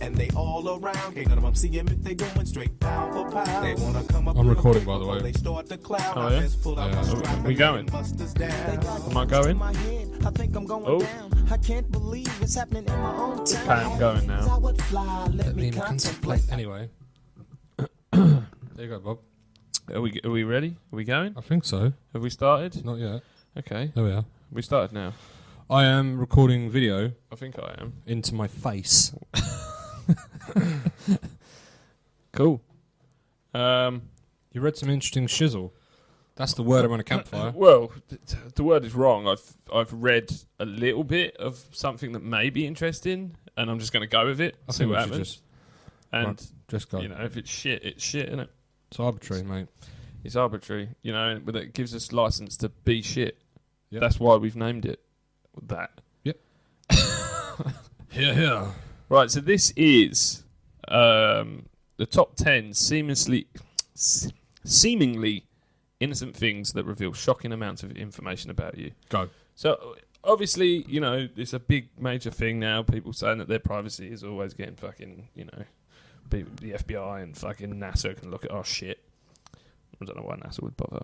and they all around. Can't none of them see him if they going straight pound for pound. They wanna come up. I'm recording, by the way. They start to cloud. Oh, yeah? Are we going? Am I going? I think I'm going down. I can't believe it's happening in my own town. Okay, I'm going now. Let me contemplate. Anyway. There you go, Bob. Are we ready? Are we going? I think so. Have we started? Not yet. Okay. There we are. We started now. I am recording video I think I am. into my face. Cool. You read some interesting shizzle. That's the word around a campfire. Well, the word is wrong. I've read a little bit of something that may be interesting, and I'm just going to go with it. I See think what we should happens. And just go. you know, if it's shit, it's shit, isn't it? It's arbitrary, mate. It's arbitrary, you know, but it gives us license to be shit. Yep. That's why we've named it that. Yep. Here. Right, so this is the top 10 seemingly innocent things that reveal shocking amounts of information about you. Go. So, obviously, you know, it's a big major thing now. People saying that their privacy is always getting fucking, you know, the FBI and fucking NASA can look at our shit. I don't know why NASA would bother,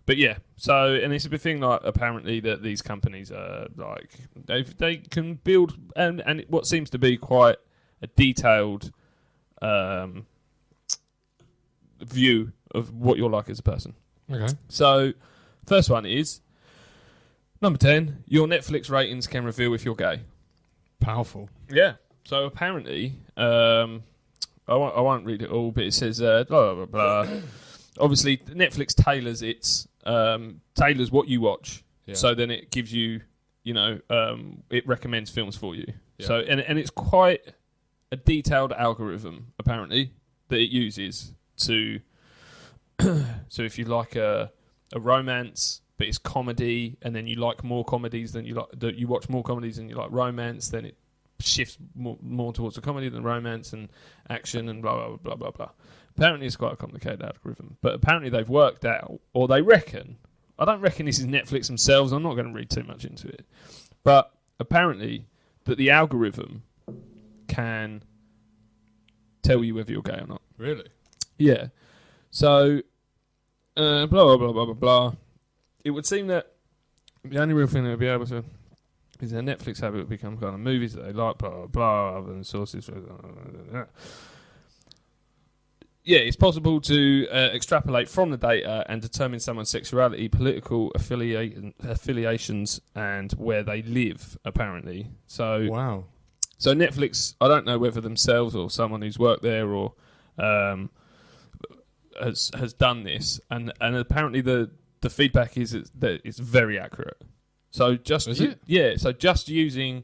but yeah. So, and it's a big thing, like, apparently that these companies are, like, they can build, and what seems to be quite a detailed view of what you're like as a person. Okay. So, first one is, number 10, your Netflix ratings can reveal if you're gay. Powerful. Yeah. So, apparently, I won't read it all, but it says, blah, blah, blah. Obviously, Netflix tailors tailors what you watch. Yeah. So then it gives you, you know, it recommends films for you. Yeah. So, and it's quite a detailed algorithm, apparently, that it uses to... So if you like a romance, but it's comedy, and then you like more comedies than you like, you watch more comedies than you like romance, then it shifts more towards the comedy than romance and action and blah, blah, blah, blah, blah. Apparently it's quite a complicated algorithm, but apparently they've worked out, or they reckon, I don't reckon this is Netflix themselves, I'm not going to read too much into it, but apparently that the algorithm can tell you whether you're gay or not. Really? Yeah. So, blah, blah, blah, blah, blah, blah. It would seem that the only real thing they would be able to is their Netflix habit would become kind of movies that they like, blah, blah, blah, other than sources. Yeah, it's possible to extrapolate from the data and determine someone's sexuality, political affiliations, and where they live, apparently. So, wow. So Netflix, I don't know whether themselves or someone who's worked there or has done this, and apparently the feedback is that it's very accurate. So just so just using.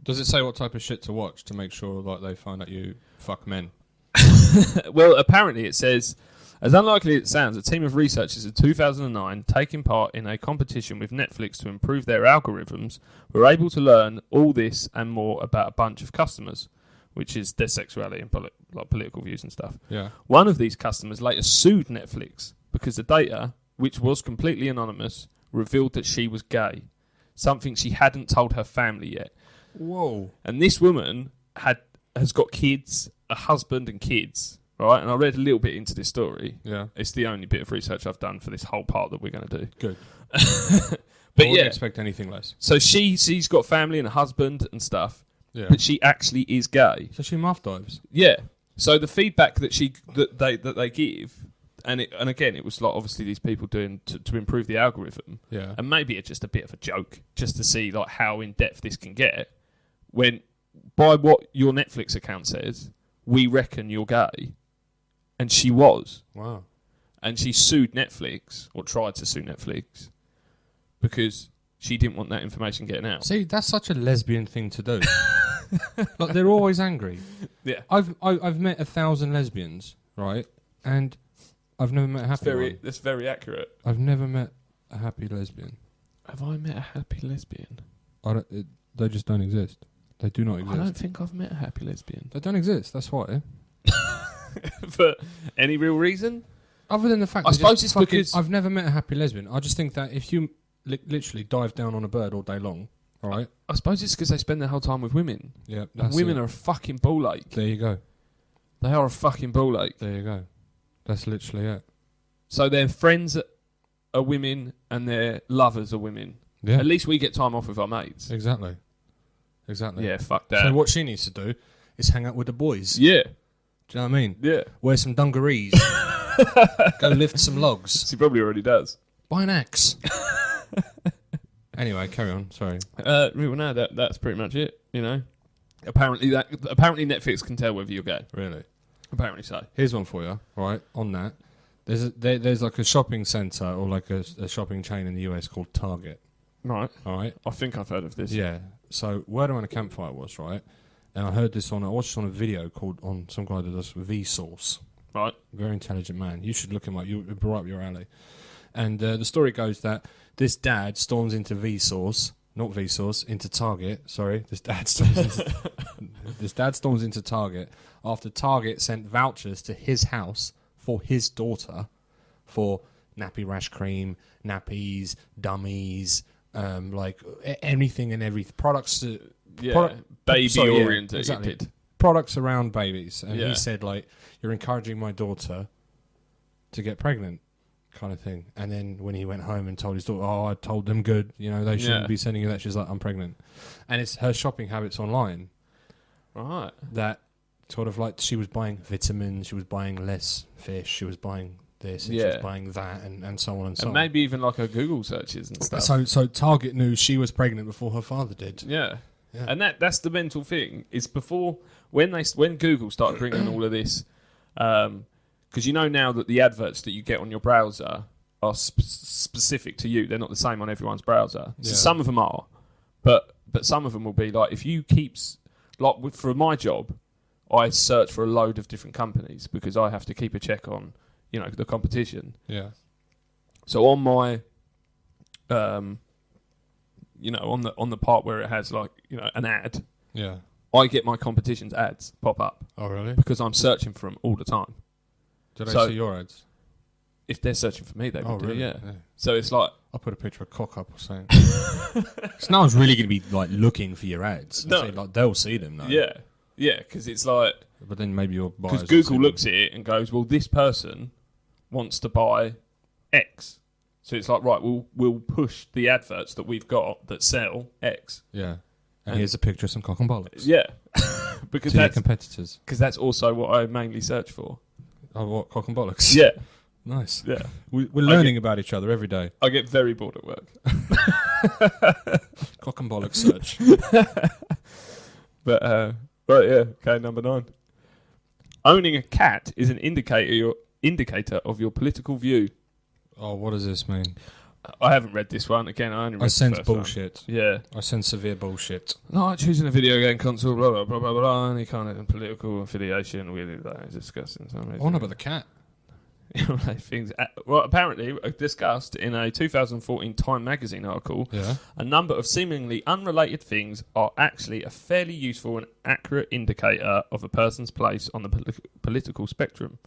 Does it say what type of shit to watch to make sure like they find out you fuck men? Well, apparently it says, as unlikely as it sounds, a team of researchers in 2009 taking part in a competition with Netflix to improve their algorithms were able to learn all this and more about a bunch of customers, which is their sexuality and political views and stuff. Yeah. One of these customers later sued Netflix because the data, which was completely anonymous, revealed that she was gay, something she hadn't told her family yet. Whoa. And this woman has got kids, a husband and kids, right? And I read a little bit into this story. Yeah. It's the only bit of research I've done for this whole part that we're going to do. Good. But I wouldn't expect anything less. So she's got family and a husband and stuff, yeah. But she actually is gay. So she mouth dives? Yeah. So the feedback that they give, and again, it was like obviously these people doing to improve the algorithm. Yeah. And maybe it's just a bit of a joke, just to see like how in depth this can get. When by what your Netflix account says, we reckon you're gay, and she was. Wow. And she sued Netflix, or tried to sue Netflix, because she didn't want that information getting out. See, that's such a lesbian thing to do. Like they're always angry. Yeah. I've met 1,000 lesbians, right? And I've never met a happy one. That's very accurate. I've never met a happy lesbian. Have I met a happy lesbian? They just don't exist. They do not exist. I don't think I've met a happy lesbian. They don't exist, that's why. For any real reason? Other than the fact I suppose it's because I've never met a happy lesbian. I just think that if you literally dive down on a bird all day long All right. I suppose it's because they spend their whole time with women. Yeah. And women are a fucking ball ache. There you go. They are a fucking ball ache. There you go. That's literally it. So their friends are women and their lovers are women. Yeah. At least we get time off with our mates. Exactly. Exactly. Yeah, fuck that. So what she needs to do is hang out with the boys. Yeah. Do you know what I mean? Yeah. Wear some dungarees. Go lift some logs. She probably already does. Buy an axe. Anyway, carry on. Sorry. Well, no, that's pretty much it. You know, apparently Netflix can tell whether you're gay. Really? Apparently so. Here's one for you. All right. On that, there's like a shopping centre or like a shopping chain in the US called Target. Right. All right. I think I've heard of this. Yeah. So word around a campfire was right, and I heard this I watched this on a video called on some guy that does Vsauce. Right. Very intelligent man. You should look him up. You'll be right up your alley. And the story goes that this dad storms into into Target. Sorry, this dad storms into Target after Target sent vouchers to his house for his daughter for nappy rash cream, nappies, dummies, like anything and everything products. Baby oriented. Exactly. Products around babies, and Yeah. he said like, "You're encouraging my daughter to get pregnant." Kind of thing. And then when he went home and told his daughter, I told them good, they shouldn't be sending you that, she's like, I'm pregnant. And it's her shopping habits online. Right. That sort of like she was buying vitamins, she was buying less fish, she was buying this, and she was buying that, and so on and so on. And maybe even like her Google searches and stuff. So Target knew she was pregnant before her father did. Yeah. Yeah. And that's the mental thing. Is before when Google started bringing all of this, because now that the adverts that you get on your browser are specific to you. They're not the same on everyone's browser. So some of them are, but some of them will be like if you for my job, I search for a load of different companies because I have to keep a check on the competition. Yeah. So on my on the part where it has an ad, Yeah. I get my competition's ads pop up Oh really? because I'm searching for them all the time. Did I see your ads? If they're searching for me, they will do, really? yeah. So it's like... I'll put a picture of a cock up or something. So no one's really going to be like looking for your ads. No. Like, they'll see them though. Yeah. Yeah, because it's like... But then maybe your buyers... Because Google looks at it and goes, well, this person wants to buy X. So it's like, right, we'll push the adverts that we've got that sell X. Yeah. And here's a picture of some cock and bollocks. Yeah. Because to your competitors. Because that's also what I mainly search for. Oh, what? Cock and bollocks? Yeah. Nice. Yeah. We're learning about each other every day. I get very bored at work. Cock and bollocks search. But, right, yeah. Okay, number 9. Owning a cat is an indicator of your political view. Oh, what does this mean? I haven't read this one. Again, I only read I the sense first one. bullshit. Yeah. I sense severe bullshit. Like choosing a video game console, blah, blah, blah, blah, blah, any kind of political affiliation, really, that is discussing. Oh, no, about the cat. Things. Well, apparently, discussed in a 2014 Time magazine article, Yeah. a number of seemingly unrelated things are actually a fairly useful and accurate indicator of a person's place on the political spectrum.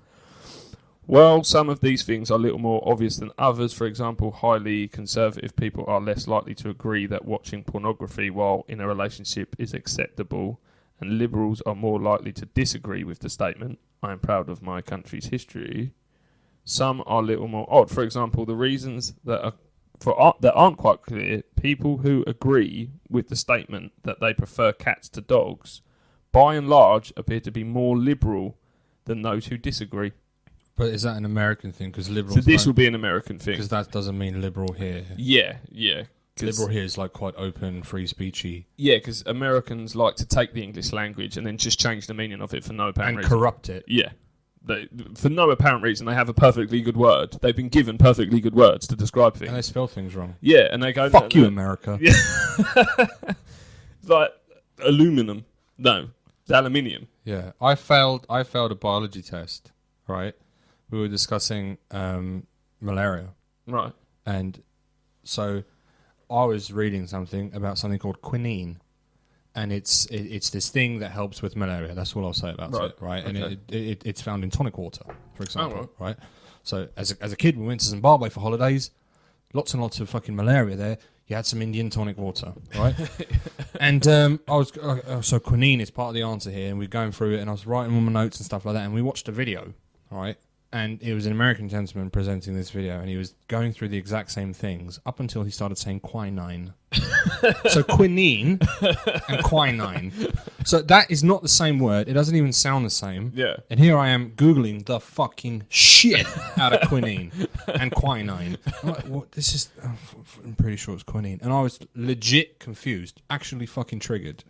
While some of these things are a little more obvious than others, for example, highly conservative people are less likely to agree that watching pornography while in a relationship is acceptable, and liberals are more likely to disagree with the statement, I am proud of my country's history. Some are a little more odd. For example, the reasons that aren't quite clear, people who agree with the statement that they prefer cats to dogs, by and large, appear to be more liberal than those who disagree. But is that an American thing? Because liberals... So this will be an American thing. Because that doesn't mean liberal here. Yeah. Liberal here is like quite open, free speechy. Yeah, because Americans like to take the English language and then just change the meaning of it for no apparent reason. And corrupt it. Yeah. For no apparent reason, they have a perfectly good word. They've been given perfectly good words to describe things. And they spell things wrong. Yeah, and they go... Fuck you, America. Yeah. It's like aluminum. No, it's aluminium. Yeah. I failed a biology test, right? We were discussing malaria. Right. And so I was reading something about something called quinine. And it's this thing that helps with malaria. That's all I'll say about it, right? Okay. And it's found in tonic water, for example, right. right? So as a kid, we went to Zimbabwe for holidays. Lots and lots of fucking malaria there. You had some Indian tonic water, right? And so quinine is part of the answer here, and we're going through it, and I was writing all my notes and stuff like that, and we watched a video, right? And it was an American gentleman presenting this video, and he was going through the exact same things up until he started saying quinine. So quinine and quinine. So that is not the same word. It doesn't even sound the same. Yeah. And here I am Googling the fucking shit out of quinine and quinine. I'm like, what? This is... I'm pretty sure it's quinine. And I was legit confused. Actually fucking triggered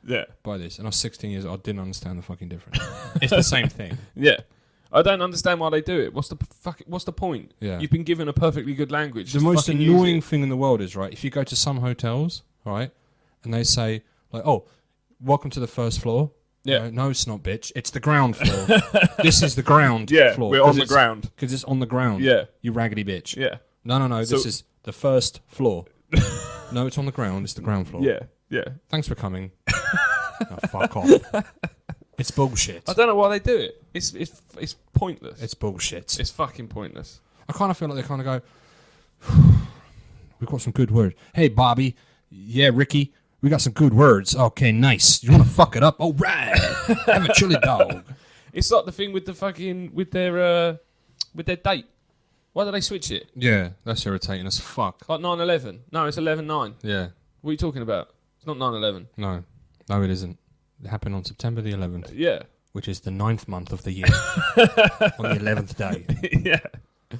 by this. And I was 16 years old. I didn't understand the fucking difference. It's the same thing. Yeah. I don't understand why they do it. What's the point? Yeah. You've been given a perfectly good language. The Just most fucking annoying use it. thing in the world is, right, if you go to some hotels, right, and they say, like, oh, welcome to the first floor. Yeah. No, it's not, bitch. It's the ground floor. This is the ground floor. We're on the ground. Because it's on the ground. Yeah. You raggedy bitch. Yeah. No. So- This is the first floor. No, it's on the ground. It's the ground floor. Yeah. Thanks for coming. Oh, fuck off. It's bullshit. I don't know why they do it. It's pointless. It's bullshit. It's fucking pointless. I kind of feel like they kind of go, we've got some good words. Hey, Bobby. Yeah, Ricky. We got some good words. Okay, nice. You want to fuck it up? All right. Have a chili dog. It's like the thing with the fucking with their date. Why do they switch it? Yeah, that's irritating as fuck. Like 9/11. No, it's 11/9. Yeah. What are you talking about? It's not 9/11. No, it isn't. It happened on September the 11th, Yeah. which is the 9th month of the year. On the 11th day. Yeah.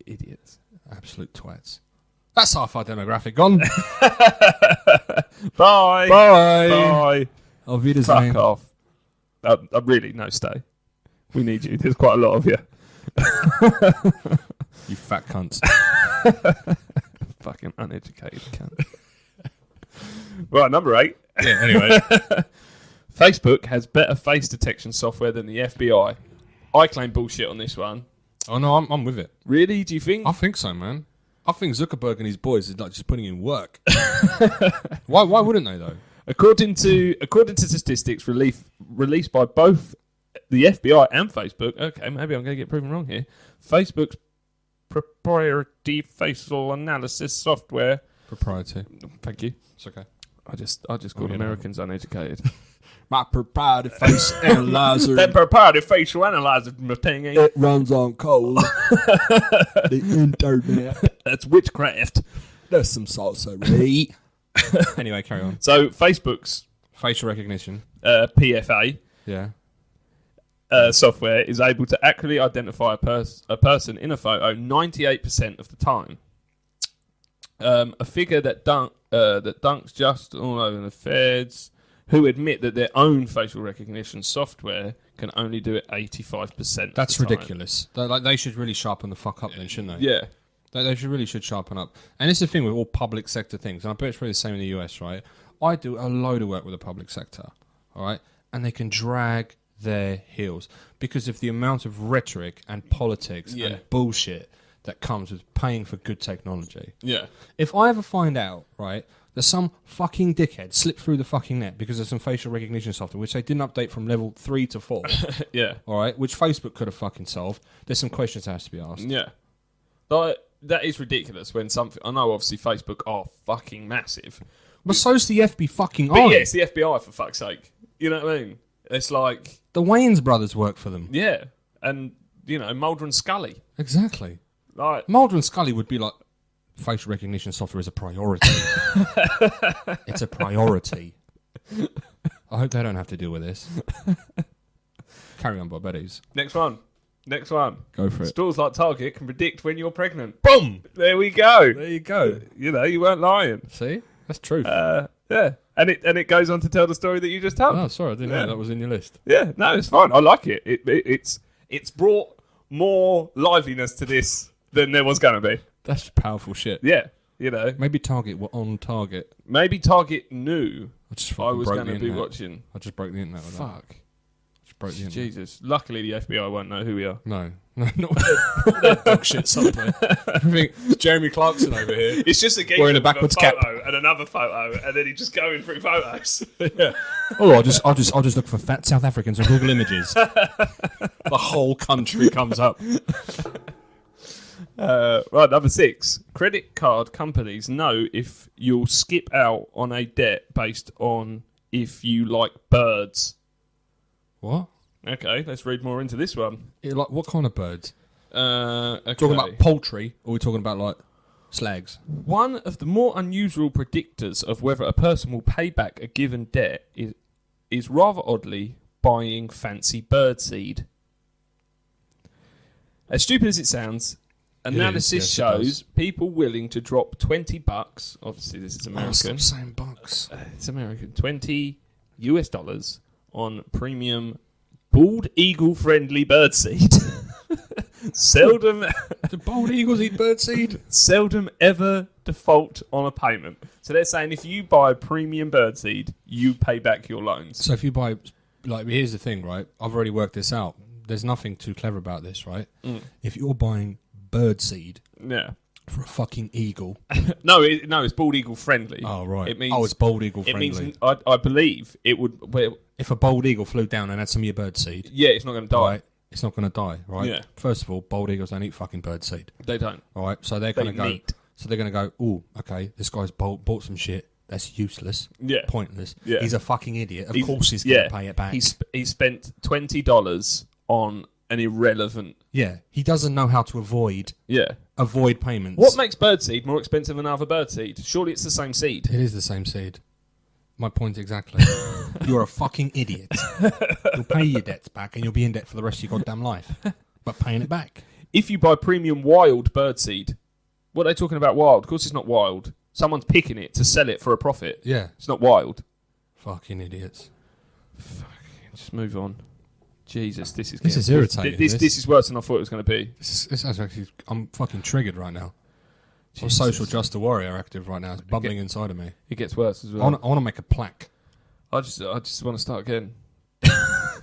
Idiots. Absolute twats. That's half our demographic gone. Bye. Bye. Auf Wiedersehen. Fuck off. Really, no, stay. We need you. There's quite a lot of you. You fat cunts. Fucking uneducated cunt. Right, number 8. Yeah, anyway. Facebook has better face detection software than the FBI. I claim bullshit on this one. Oh, no, I'm with it. Really? Do you think? I think so, man. I think Zuckerberg and his boys is like just putting in work. Why wouldn't they, though? According to statistics released by both the FBI and Facebook, okay, maybe I'm going to get proven wrong here. Facebook's proprietary facial analysis software. Proprietary. Thank you. It's okay. I just called Americans uneducated. My proprietary face analyzer. That proprietary facial analyzer thing, It runs on coal. The internet. that's witchcraft. There's some sorcery. Anyway, carry on. So Facebook's Facial recognition. PFA Yeah. software is able to accurately identify a person in a photo 98% of the time. A figure that dunks just all over the feds, who admit that their own facial recognition software can only do it 85%. That's of the time. ridiculous. They should really sharpen the fuck up then, shouldn't they? Yeah. They should sharpen up. And it's the thing with all public sector things, and I bet it's probably the same in the US, right? I do a load of work with the public sector, all right? And they can drag their heels because of the amount of rhetoric and politics and bullshit that comes with paying for good technology. Yeah. If I ever find out, right, that some fucking dickhead slipped through the fucking net because of some facial recognition software, which they didn't update from level 3 to 4, Yeah. all right, which Facebook could have fucking solved, there's some questions that has to be asked. Yeah. That is ridiculous when something... I know, obviously, Facebook are fucking massive. But so's the FBI fucking But army. yeah, it's the FBI, for fuck's sake. You know what I mean? It's like... The Wayans brothers work for them. Yeah. And, you know, Mulder and Scully. Exactly. Like... Mulder and Scully would be like, facial recognition software is a priority. It's a priority. I hope they don't have to deal with this. Carry on, Bob Eddies. Next one. Go for it. Stores like Target can predict when you're pregnant. Boom! There we go. There you go. You know, you weren't lying. See? That's true. Yeah. And it goes on to tell the story that you just told. Oh, sorry, I didn't know that was in your list. Yeah, no, it's fine. I like it. It's brought more liveliness to this than there was going to be. That's powerful shit. Yeah, you know. Maybe Target were on target. Maybe Target knew I was going to be watching. I just broke the internet with that. Fuck. Just broke the internet. Jesus. Luckily, the FBI won't know who we are. No, not that dog shit software. I think it's Jeremy Clarkson over here. It's just a game Wearing a backwards cap and another photo, and then he's just going through photos. Yeah. Oh, I'll just look for fat South Africans on Google Images. The whole country comes up. Right, number 6. Credit card companies know if you'll skip out on a debt based on if you like birds. What? Okay, let's read more into this one. Like what kind of birds? Okay. Talking about poultry, or are we talking about like slags? One of the more unusual predictors of whether a person will pay back a given debt is rather oddly buying fancy birdseed. As stupid as it sounds, analysis shows people willing to drop $20. Obviously, this is American. Oh, stop saying bucks. It's American. $20 on premium bald eagle friendly birdseed. Seldom. Do bald eagles eat birdseed? Seldom ever default on a payment. So they're saying if you buy premium birdseed, you pay back your loans. So if you buy, like, here's the thing, right? I've already worked this out. There's nothing too clever about this, right? If you're buying birdseed Yeah. for a fucking eagle. No, it's bald eagle friendly. Oh, right. It means, it's bald eagle it friendly. means, I believe it would. Well, If a bald eagle flew down and had some of your birdseed, yeah, it's not going to die. right, it's not going to die, right? Yeah. First of all, bald eagles don't eat fucking birdseed, They don't. all right? So they're They going to go. meat. So they're going to go. Oh, okay. This guy's bought some shit. That's useless. Yeah. Pointless. Yeah. He's a fucking idiot. Of course he's going to pay it back. He spent $20 on an irrelevant. Yeah. He doesn't know how to avoid payments. What makes birdseed more expensive than other birdseed? Surely it's the same seed. It is the same seed. My point exactly. You're a fucking idiot. You'll pay your debts back and you'll be in debt for the rest of your goddamn life. But paying it back. If you buy premium wild birdseed, what are they talking about wild? Of course it's not wild. Someone's picking it to sell it for a profit. Yeah. It's not wild. Fucking idiots. Just move on. Jesus, this is irritating. This is worse than I thought it was going to be. This actually, I'm fucking triggered right now. I'm social justice warrior active right now. It's bubbling inside of me. It gets worse as I well. want to make a plaque. I just want to start again.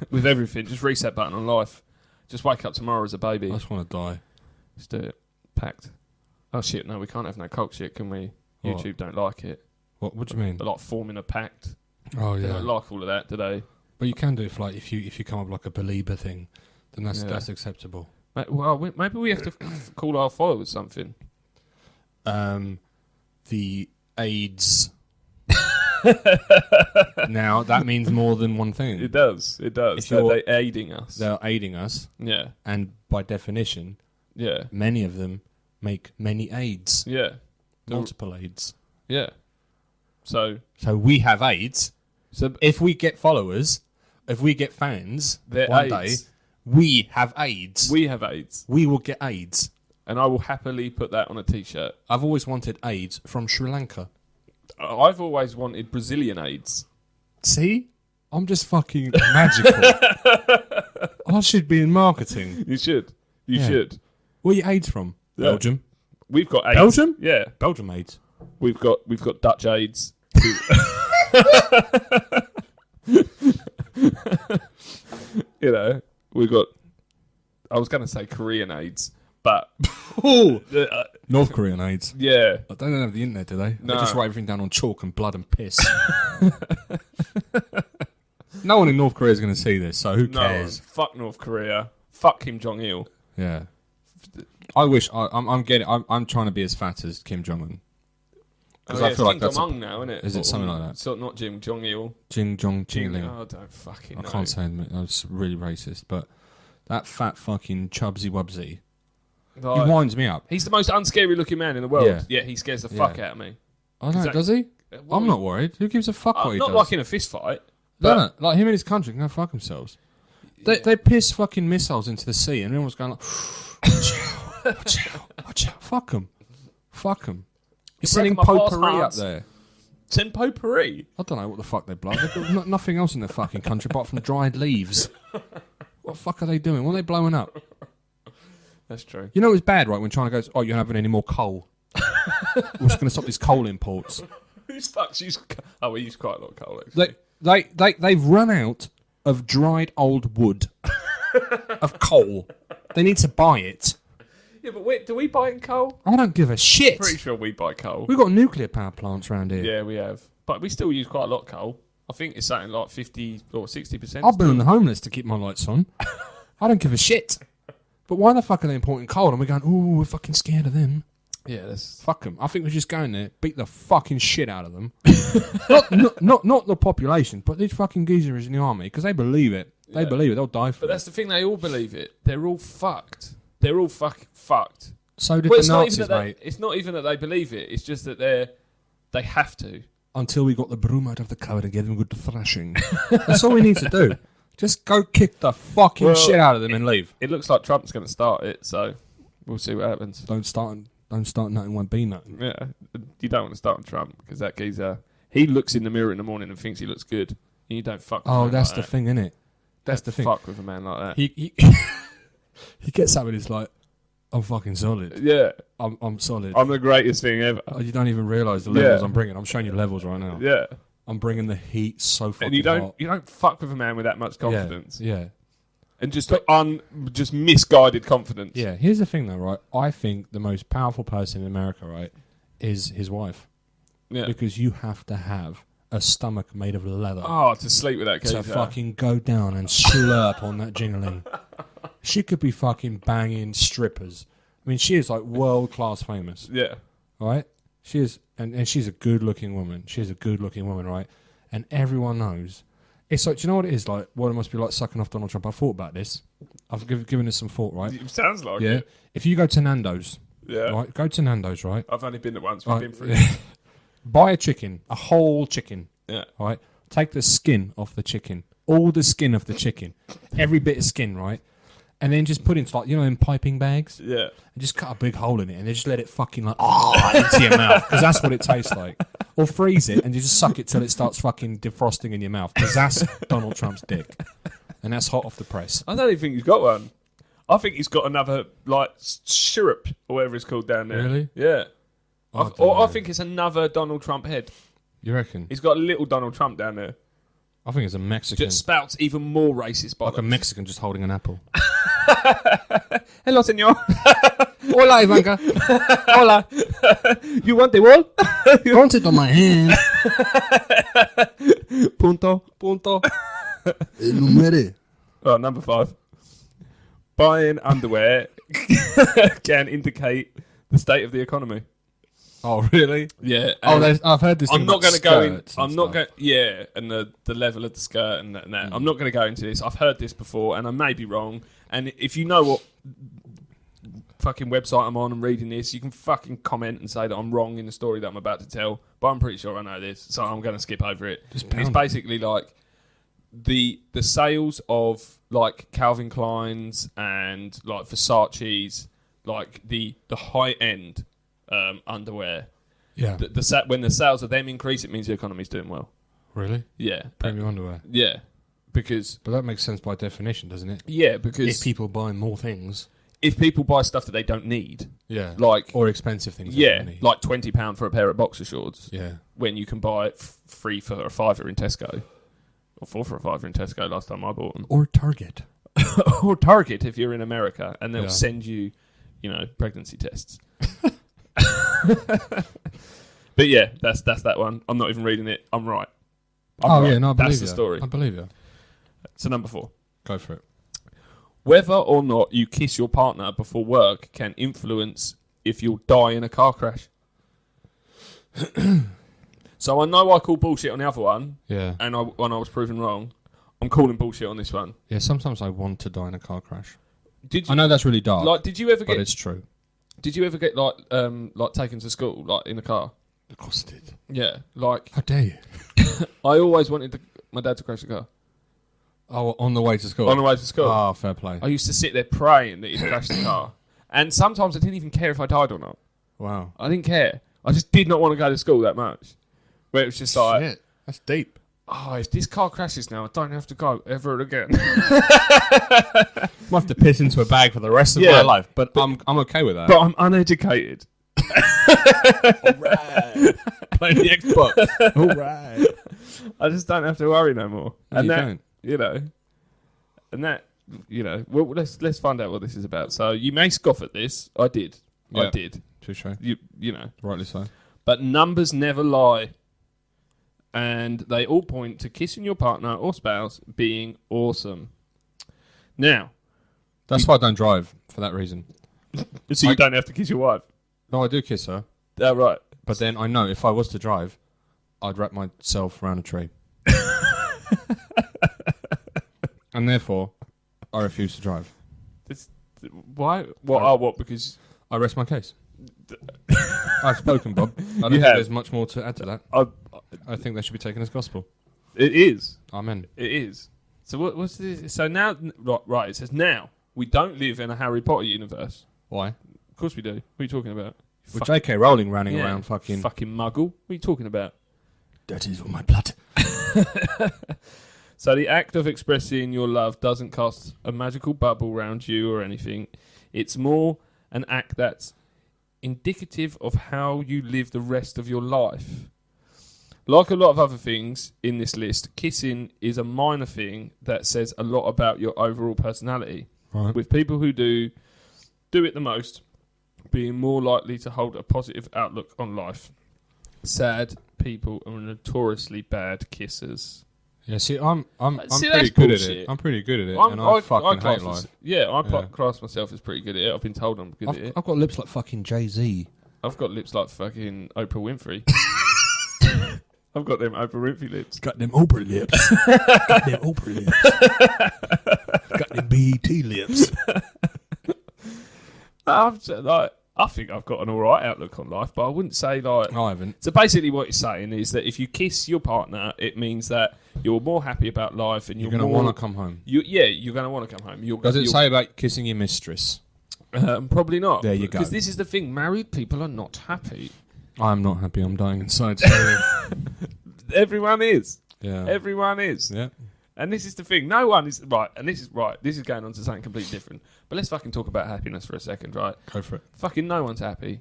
With everything. Just reset button on life. Just wake up tomorrow as a baby. I just want to die. Let's do it. Packed. Oh shit, no, we can't have no cult shit, can we? What? YouTube don't like it. What do you mean? But like forming a pact. Oh They yeah. don't like all of that, do they? But you can do it for, like, if you come up with like a believer thing, then that's acceptable. Well, maybe we have to call our followers something. The AIDS. Now that means more than one thing. It does. If They're aiding us. They're aiding us, Yeah. and by definition, Yeah. many of them make many AIDS, Yeah. multiple AIDS. Yeah. So we have AIDS. If we get followers, if we get fans, They're one AIDS. day we have AIDS. we have AIDS. We will get AIDS. And I will happily put that on a t-shirt. I've always wanted AIDS from Sri Lanka. I've always wanted Brazilian AIDS. See? I'm just fucking magical. I should be in marketing. You should. You Yeah. should. Where are you AIDS from? Yeah. Belgium. We've got AIDS. Belgium? Yeah. Belgium AIDS. We've got Dutch AIDS. You know, we've got. I was going to say Korean AIDS, but North Korean AIDS. yeah, They don't have the internet, do they? No. They just write everything down on chalk and blood and piss. No one in North Korea is going to see this, so who no, cares? fuck North Korea, fuck Kim Jong Il. Yeah. I wish I'm trying to be as fat as Kim Jong Un. Because I feel like that's Kim Jong now, isn't it? Is it something like that? So not Kim Jong Il. Jing Jong Jing. Oh, I don't fucking I know. can't say it. That's really racist, but that fat fucking chubsy wubsy, Like, he winds me up. he's the most unscary looking man in the world. Yeah. Yeah, he scares the fuck out of me. I know, Exactly. does he? Well, I'm not worried. Who gives a fuck what he not does? like in a fist fight. No, like him and his country can go fuck themselves. They piss fucking missiles into the sea, and everyone's going like, watch out, watch out, watch out. Fuck them. Fuck them. He's sending breaking my boss' potpourri up hearts. there. Send potpourri. I don't know what the fuck they blow. They've got nothing else in their fucking country apart from dried leaves. What the fuck are they doing? What are they blowing up? That's true. You know it's bad, right, when China goes, oh, you're not having any more coal. We're just going to stop these coal imports. Who's fuck's use? Oh, we use quite a lot of coal. Actually. They've run out of dried old wood, of coal. They need to buy it. Yeah, but wait, do we buy in coal? I don't give a shit. Pretty sure we buy coal. We've got nuclear power plants around here. Yeah, we have. But we still use quite a lot of coal. I think it's something like 50 or 60%. I'll burn the homeless to keep my lights on. I don't give a shit. But why the fuck are they importing coal? And we're going, ooh, we're fucking scared of them. Yeah, that's Fuck them. I think we're just going there, beat the fucking shit out of them. not the population, but these fucking geezers in the army, because they believe it. They believe it. They'll die for But it. that's the thing. They all believe it. They're all fucked. They're all fucked. So did Well, the Nazis, mate. It's not even that they believe it. It's just that they have to. Until we got the broom out of the cupboard and gave them a good thrashing. That's all we need to do. Just go kick the fucking shit out of them and leave. It looks like Trump's going to start it, so we'll see what happens. Don't start nothing, won't be nothing. Yeah, you don't want to start on Trump because that geezer, he looks in the mirror in the morning and thinks he looks good. And you don't fuck with a man that's like the that. thing, innit? That's the thing. Fuck with a man like that. He he gets up and he's like, I'm fucking solid. Yeah, I'm solid. I'm the greatest thing ever. You don't even realise the levels I'm bringing. I'm showing you levels right now. Yeah, I'm bringing the heat so fucking and you hot. don't fuck with a man with that much confidence. Yeah. And just just misguided confidence. Yeah. Here's the thing though, right? I think the most powerful person in America, right, is his wife. Yeah. Because you have to have a stomach made of leather Oh, to sleep with that geezer. to fucking go down and slurp on that jingling. She could be fucking banging strippers. I mean, she is like world class famous, Yeah. right? She is, and she's a good looking woman. She's a good looking woman, right? And everyone knows. It's like, do you know what it is like? What it must be like sucking off Donald Trump. I thought about this. I've given this some thought, right? It sounds like Yeah. it. If you go to Nando's, Yeah. right? Go to Nando's, right? I've only been there once. We've Right. been through. Buy a chicken, a whole chicken. Yeah. Right? Take the skin off the chicken. All the skin of the chicken. Every bit of skin, right? And then just put it into, like, you know, in piping bags. Yeah. And just cut a big hole in it and then just let it fucking like, into your mouth. Because that's what it tastes like. Or freeze it and you just suck it till it starts fucking defrosting in your mouth. Because that's Donald Trump's dick. And that's hot off the press. I don't even think he's got one. I think he's got another, like, syrup or whatever it's called down there. Really? Yeah. I don't I know. think it's another Donald Trump head. You reckon? He's got a little Donald Trump down there. I think it's a Mexican. Just spouts even more racist bollocks. Like a Mexican just holding an apple. Hello, senor. Hola, Ivanka. Hola. You want the wall? Want it on my hand. Punto. Oh, number 5. Buying underwear can indicate the state of the economy. Oh, really? Yeah. Oh, I've heard this. I'm not going to go in. I'm not going. going. Yeah, and the level of the skirt and that. I'm not going to go into this. I've heard this before, and I may be wrong. And if you know what fucking website I'm on and reading this, you can fucking comment and say that I'm wrong in the story that I'm about to tell. But I'm pretty sure I know this, so I'm going to skip over it. Just And it's pound it. basically like the sales of like Calvin Klein's and like Versace's, like the high end underwear. Yeah. When the sales of them increase, it means the economy's doing well. Really? Yeah. Premium underwear. Yeah. Because But that makes sense by definition, doesn't it? because If people buy more things. if people buy stuff that they don't need, Yeah. like or expensive things. that yeah, they need. like £20 for a pair of boxer shorts, Yeah. when you can buy it free for a £5 in Tesco, or 4 for a £5 in Tesco last time I bought them, Or Target. or Target if you're in America, and they'll Yeah. send you, pregnancy tests. But yeah, that's that one. I'm not even reading it. I'm right. I'm right. I believe That's the you. story. I believe you. So number 4. Go for it. Whether or not you kiss your partner before work can influence if you'll die in a car crash. So I know I called bullshit on the other one, Yeah. and when I was proven wrong, I'm calling bullshit on this one. Yeah, sometimes I want to die in a car crash. Did I you know that's really dark, like? Did you ever but get? it's true. Did you ever get like taken to school like in a car? Of course it did. Yeah, like How dare you? I always wanted my dad to crash the car Oh, on the way to school? on the way to school. Ah, fair play. I used to sit there praying that he'd crash the car, and sometimes I didn't even care if I died or not. Wow. I didn't care. I just did not want to go to school that much. Where it was just like, Shit. That's deep. oh, if this car crashes now, I don't have to go ever again. Might have to piss into a bag for the rest of Yeah. my life, but I'm okay with that. But I'm uneducated. Playing the Xbox. All right. I just don't have to worry no more. No, and you that, don't. and that, well, let's find out what this is about. So you may scoff at this. I did. I Yeah. did. Touche. You know. Rightly so. But numbers never lie. And they all point to kissing your partner or spouse being awesome. Now, That's why I don't drive, for that reason. So you don't have to kiss your wife. No, I do kiss her. Right. But then I know if I was to drive, I'd wrap myself around a tree. And therefore, I refuse to drive. Why? What? Because I rest my case. I've spoken, Bob. I don't think there's much more to add to that. I think that should be taken as gospel. It is. Amen. It is. So what's this? So now, right, it says now we don't live in a Harry Potter universe. Why? Of course we do. What are you talking about? With J.K. Rowling running around fucking muggle. What are you talking about? That is all my blood. So the act of expressing your love doesn't cast a magical bubble around you or anything. It's more an act that's indicative of how you live the rest of your life. Like a lot of other things in this list, kissing is a minor thing that says a lot about your overall personality. Right. With people who do it the most, being more likely to hold a positive outlook on life. Sad people are notoriously bad kissers. Yeah, see, I'm See, pretty that's good bullshit. at it. I'm pretty good at it, I and I fucking class hate life. I class myself as pretty good at it. I've been told I'm good at it. I've got lips like fucking Jay-Z. I've got lips like fucking Oprah Winfrey. I've got them Oprah Winfrey lips. Got them Oprah lips. Got them Oprah lips. Got them BET lips. I think I've got an alright outlook on life, but I wouldn't say like... I haven't. So basically what it's saying is that if you kiss your partner, it means that you're more happy about life and You're going to want to come home. You're going to want to come home. Does it say about kissing your mistress? Probably not. There you go. Because this is the thing, married people are not happy. I'm not happy. I'm dying inside. So Everyone is. yeah. Everyone is. Yeah. And this is the thing. No one is... Right, and this is right. This is going on to something completely different. But let's fucking talk about happiness for a second, right? Go for it. Fucking no one's happy.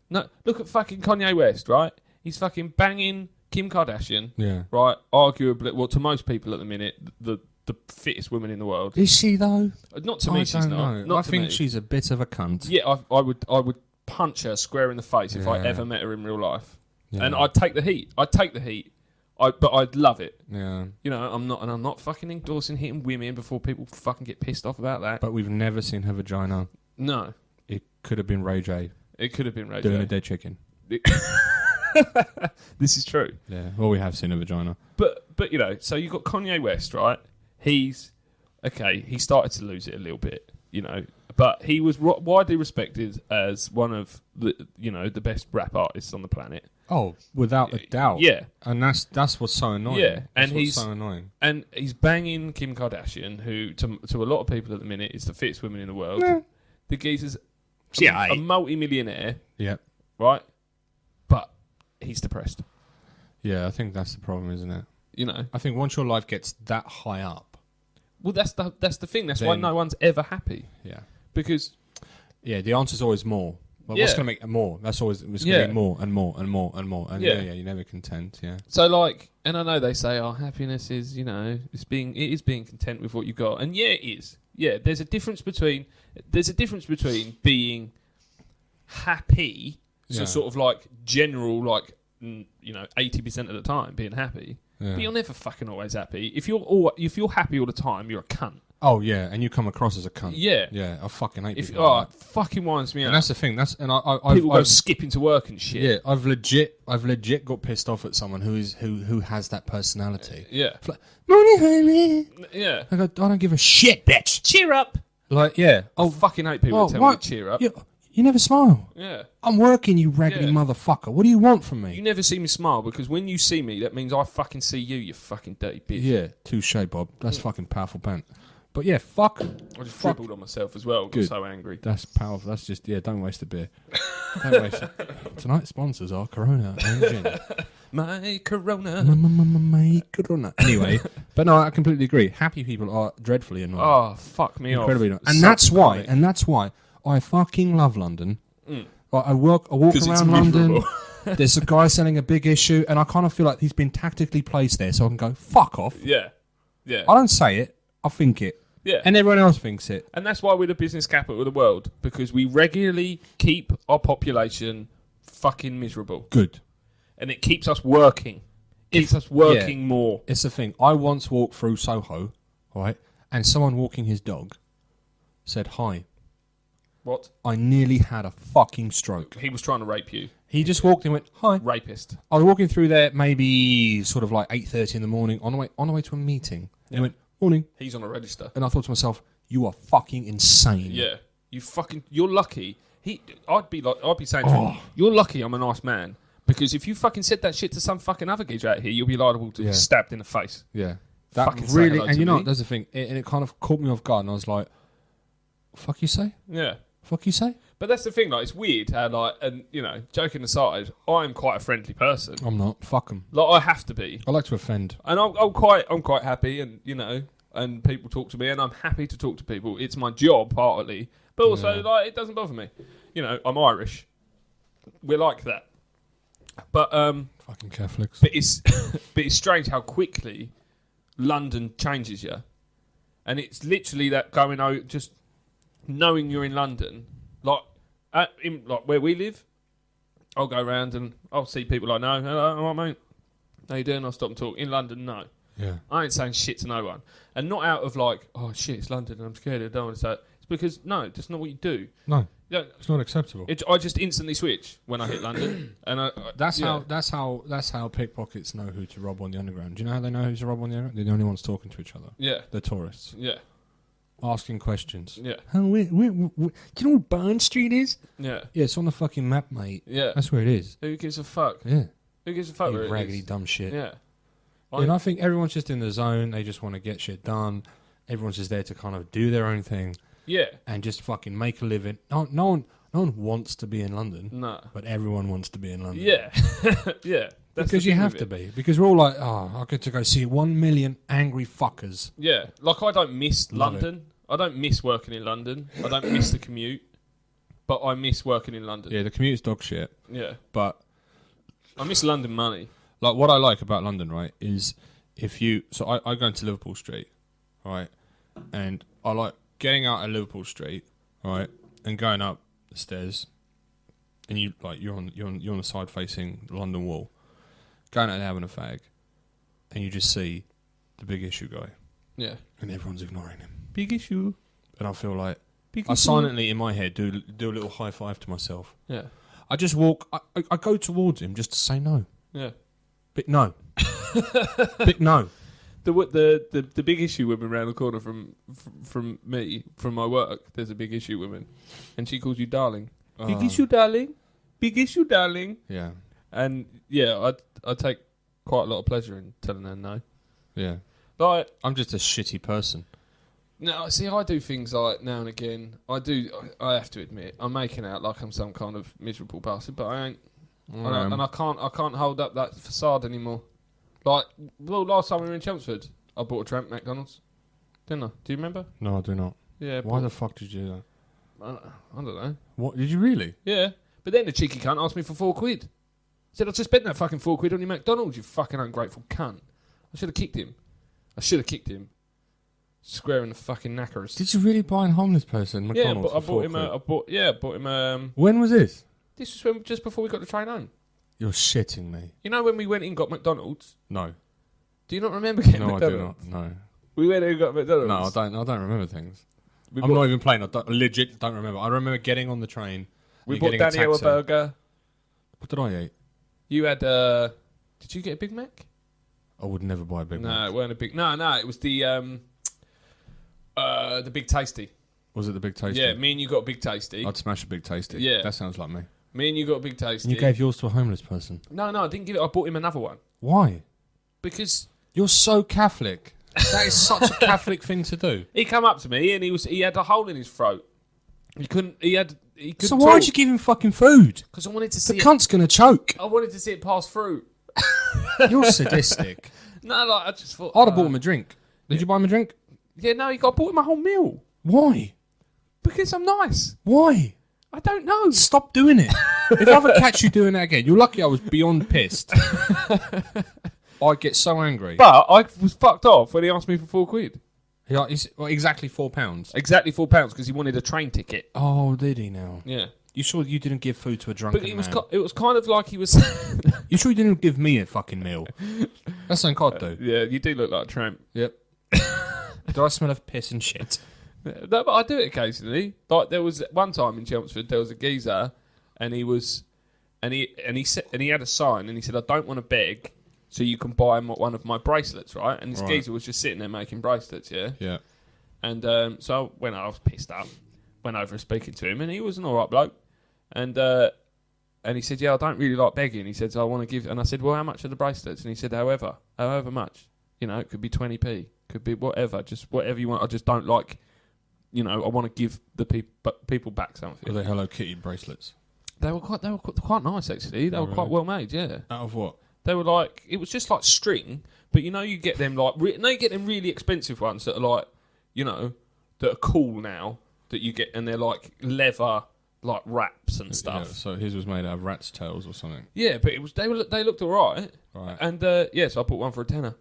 No, look at fucking Kanye West, right? He's fucking banging Kim Kardashian, Yeah. right? Arguably, well, to most people at the minute, the fittest woman in the world. Is she though? Not to me, she's not. Know. Not I to think me. she's a bit of a cunt. Yeah, I would punch her square in the face if I Yeah. ever met her in real life, Yeah. and I'd take the heat. But I'd love it. Yeah. You know, I'm not fucking endorsing hitting women before people fucking get pissed off about that. But we've never seen her vagina. No, It could have been Ray J it could have been Ray doing J. a dead chicken. This is true. Yeah. Well, we have seen a vagina. But you know, so you've got Kanye West, right? He's okay. He started to lose it a little bit, you know, but he was widely respected as one of the best rap artists on the planet. Oh, without a doubt. Yeah, And that's what's so annoying. Yeah, and That's he's- so annoying. and he's banging Kim Kardashian, who to a lot of people at the minute is the fittest woman in the world. Yeah. The geezer's Yeah, a multi-millionaire, Yeah. right? But he's depressed. Yeah, I think that's the problem, isn't it? You know. I think once your life gets that high up, Well, that's the thing. That's why Then- no one's ever happy, yeah. because Yeah, the answer's always more. Well, what's Yeah. going to make it more? It's going to Yeah. be more and more and more and more. And Yeah. you're never content, yeah. so like, and I know they say, "Oh, happiness is it is being content with what you got," and yeah, it is. Yeah, there's a difference between being happy, so Yeah. sort of like general, like 80% of the time being happy, Yeah. but you're never fucking always happy. If you're happy all the time, you're a cunt. Oh, yeah, and you come across as a cunt. Yeah. Yeah, I fucking hate If people like it fucking winds me that. out. And that's the thing. People go I've skipping to work and shit. yeah, I've legit got pissed off at someone who has that personality. Yeah. It's like, morning, honey. Yeah. I go, I don't give a shit, bitch. Cheer up. Like, yeah. I fucking hate people that tell me to cheer up. You never smile. Yeah. I'm working, you raggedy Yeah. motherfucker. What do you want from me? You never see me smile because when you see me, that means I fucking see you, you fucking dirty bitch. Yeah, touche, Bob. That's fucking powerful pant. But yeah, fuck. I just dribbled on myself as well. Good. Got so angry. That's powerful. That's just, don't waste the beer. Don't waste it. Tonight's sponsors are Corona and gin. My Corona. My Corona. Anyway, but no, I completely agree. Happy people are dreadfully annoying. Oh, fuck me Incredibly off. annoying. And that's why I fucking love London. I walk 'Cause it's around London. miserable. There's a guy selling a big issue, and I kind of feel like he's been tactically placed there, so I can go fuck off. Yeah. Yeah. I don't say it, I think it, Yeah. and everyone else thinks it. And that's why we're the business capital of the world, because we regularly keep our population fucking miserable. Good. And it keeps us working. Keeps us working more. It's the thing. I once walked through Soho, right, and someone walking his dog said hi. What? I nearly had a fucking stroke. He was trying to rape you. He just walked in and went, hi. Rapist. I was walking through there maybe sort of like 8:30 in the morning on the way to a meeting. And he went, morning. He's on a register. And I thought to myself, you are fucking insane. Yeah. You're lucky. I'd be saying to him, you're lucky I'm a nice man. Because if you fucking said that shit to some fucking other geezer out here, you'll be liable to be stabbed in the face. Yeah. That Fucking say really, hello and to you know me. what, that's the thing. And it kind of caught me off guard and I was like, fuck you say? Yeah. Fuck you say? But that's the thing, like, it's weird how, like, and, you know, joking aside, I'm quite a friendly person. I'm not. Fuck them. Like, I have to be. I like to offend. And I'm quite happy, and, you know, and people talk to me, and I'm happy to talk to people. It's my job, partly. But also, like, it doesn't bother me. You know, I'm Irish. We're like that. But, Fucking Catholics. but it's strange how quickly London changes you. And it's literally that going out, just knowing you're in London. Like, like where we live, I'll go around and I'll see people I know. Hello, all right, mate. How you doing? I'll stop and talk. In London, no. Yeah. I ain't saying shit to no one. And not out of like, oh shit, it's London and I'm scared, I don't want to say it. It's because, no, that's not what you do. No. Yeah, It's not acceptable. I just instantly switch when I hit London. And That's how pickpockets know who to rob on the underground. Do you know how they know who to rob on the underground? They're the only ones talking to each other. Yeah. They're tourists. Yeah. Asking questions. Yeah. Oh, where, do you know where Barn Street is? Yeah. Yeah, it's on the fucking map, mate. Yeah. That's where it is. Who gives a fuck? Yeah. Who gives a fuck where You it raggedy is? dumb shit. Yeah. And I think everyone's just in the zone. They just want to get shit done. Everyone's just there to kind of do their own thing Yeah. and just fucking make a living. No one wants to be in London. No. But everyone wants to be in London. Yeah. Yeah. That's Because the you thing have with to it. be. Because we're all like, I get to go see 1 million angry fuckers. Yeah. Like, I don't miss Love London. I don't miss working in London. I don't miss the commute. But I miss working in London. Yeah, the commute's dog shit. Yeah. But I miss London money. like what I like about London, right, is if you... So I go into Liverpool Street, right, and I like getting out of Liverpool Street, right, and going up the stairs, and you like you're on the side facing the London Wall, going out and having a fag, and you just see the big issue guy, Yeah. and everyone's ignoring him, Big issue. and I feel like Big I issue. silently in my head do a little high five to myself. Yeah. I just walk. I go towards him just to say no. Yeah. Big no. Big no. The big issue woman around the corner from me, from my work, there's a big issue woman. And she calls you darling. Big issue, darling. Big issue, darling. Yeah. And yeah, I take quite a lot of pleasure in telling her no. Yeah. Like, I'm just a shitty person. no, see, I do things like now and again. I have to admit, I'm making out like I'm some kind of miserable bastard, but I ain't. And I can't hold up that facade anymore. Like, well, last time we were in Chelmsford, I bought a tramp McDonald's, didn't I? Do you remember? No, I do not. Yeah. Why the fuck did you do that? I don't know. What did you really? Yeah, but then the cheeky cunt asked me for £4. Said, I just spent that fucking £4 on your McDonald's, you fucking ungrateful cunt. I should have kicked him. Square in the fucking knackers. Did you really buy a homeless person Yeah, McDonald's? but I for bought him. £4? I bought him. When was this? This was just before we got the train home. You're shitting me. You know when we went in and got McDonald's? No. Do you not remember getting No, I do McDonald's? not. No. We went in and got McDonald's. No, I don't remember things. We I'm bought, not even playing. I legit don't remember. I remember getting on the train. we and bought getting Daniel a taxi. burger. What did I eat? You had. Did you get a Big Mac? I would never buy a Big No, Mac. it weren't a big. No, it was the Big Tasty. Was it the Big Tasty? Yeah, me and you got a Big Tasty. I'd smash a Big Tasty. Yeah. That sounds like me. Me and you got a Big Tasty. And you gave yours to a homeless person. No, I didn't give it. I bought him another one Why? because You're so Catholic. That is such a Catholic thing to do. he come up to me and he had a hole in his throat. He couldn't. He couldn't. So why'd you give him fucking food? Because I wanted to The see it. cunt's gonna choke. I wanted to see it pass through. You're sadistic. No, like I just thought. I'd have bought him a drink. Did you buy him a drink? Yeah, no, I bought him a whole meal Why? because I'm nice. Why? I don't know. Stop doing it. If I ever catch you doing that again, you're lucky I was beyond pissed. I'd get so angry. But I was fucked off when he asked me for £4. Exactly £4. Exactly £4 because he wanted a train ticket. Oh, did he now? Yeah, You sure you didn't give food to a drunken but it was man? it was kind of like he was. You sure you didn't give me a fucking meal? That's something I'd do. Yeah, you do look like a tramp. Yep. Do I smell of piss and shit? No, but I do it occasionally. Like there was one time in Chelmsford, there was a geezer, and he had a sign, and he said, "I don't want to beg, so you can buy one of my bracelets, right?" And this geezer was just sitting there making bracelets, yeah. Yeah. And so I was pissed up, went over and speaking to him, and he was an all right bloke, and he said, "Yeah, I don't really like begging." He said, "So I want to give," and I said, "Well, how much are the bracelets?" And he said, however much, it could be 20p, could be whatever, just whatever you want. I just don't like, I want to give the people back something. Were they Hello Kitty bracelets? They were quite nice actually. They were quite well made, yeah. Out of what? They were like, it was just like string, but you get them like, you get them really expensive ones that are like, that are cool now that you get, and they're like leather, like wraps and stuff. Yeah, so his was made out of rat's tails or something. Yeah, but they looked alright. Right. And so I bought one for a tenner.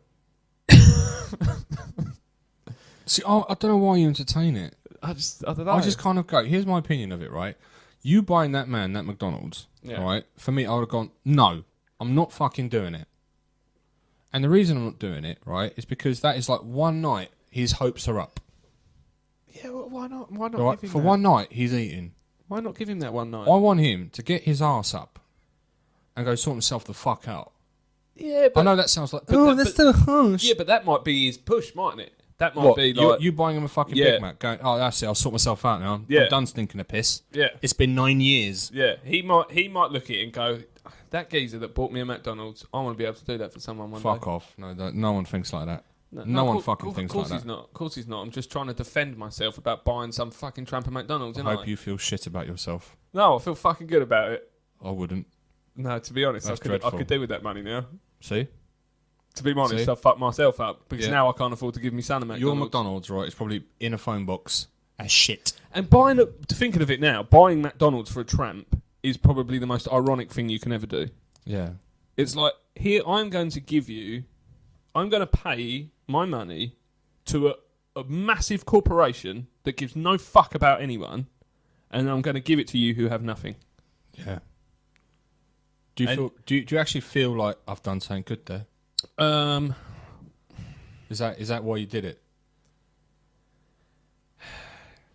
See, I don't know why you entertain it. I don't know. I just kind of go, here's my opinion of it, right? You buying that man that McDonald's, Yeah. right? For me, I would have gone, no, I'm not fucking doing it. And the reason I'm not doing it, right, is because that is like one night his hopes are up. Yeah, well, why not? Why not Right? give him For that? one night, he's eating. Why not give him that one night? I want him to get his ass up and go sort himself the fuck out. Yeah, but I know that sounds like, that's so harsh. yeah, but that might be his push, mightn't it? That might What, be like you buying him a fucking Yeah. Big Mac, going, oh, that's it, I'll sort myself out now. Yeah. I'm done stinking of piss. yeah. It's been 9 years. Yeah, he might look at it and go, that geezer that bought me a McDonald's, I want to be able to do that for someone one Fuck day. off. No one thinks like that. No one fucking thinks like that. Of course he's not. I'm just trying to defend myself about buying some fucking tramp of McDonald's, I innit? hope you feel shit about yourself. No, I feel fucking good about it. I wouldn't. No, to be honest, I That's could dreadful. do with that money now. See? To be honest, See? I've fucked myself up because Yeah. now I can't afford to give me son a McDonald's. Your McDonald's, right, is probably in a phone box as shit. And thinking of it now, buying McDonald's for a tramp is probably the most ironic thing you can ever do. Yeah. It's like, here, I'm going to pay my money to a massive corporation that gives no fuck about anyone, and I'm going to give it to you who have nothing. Yeah. Do you actually feel like I've done something good there? Is that why you did it?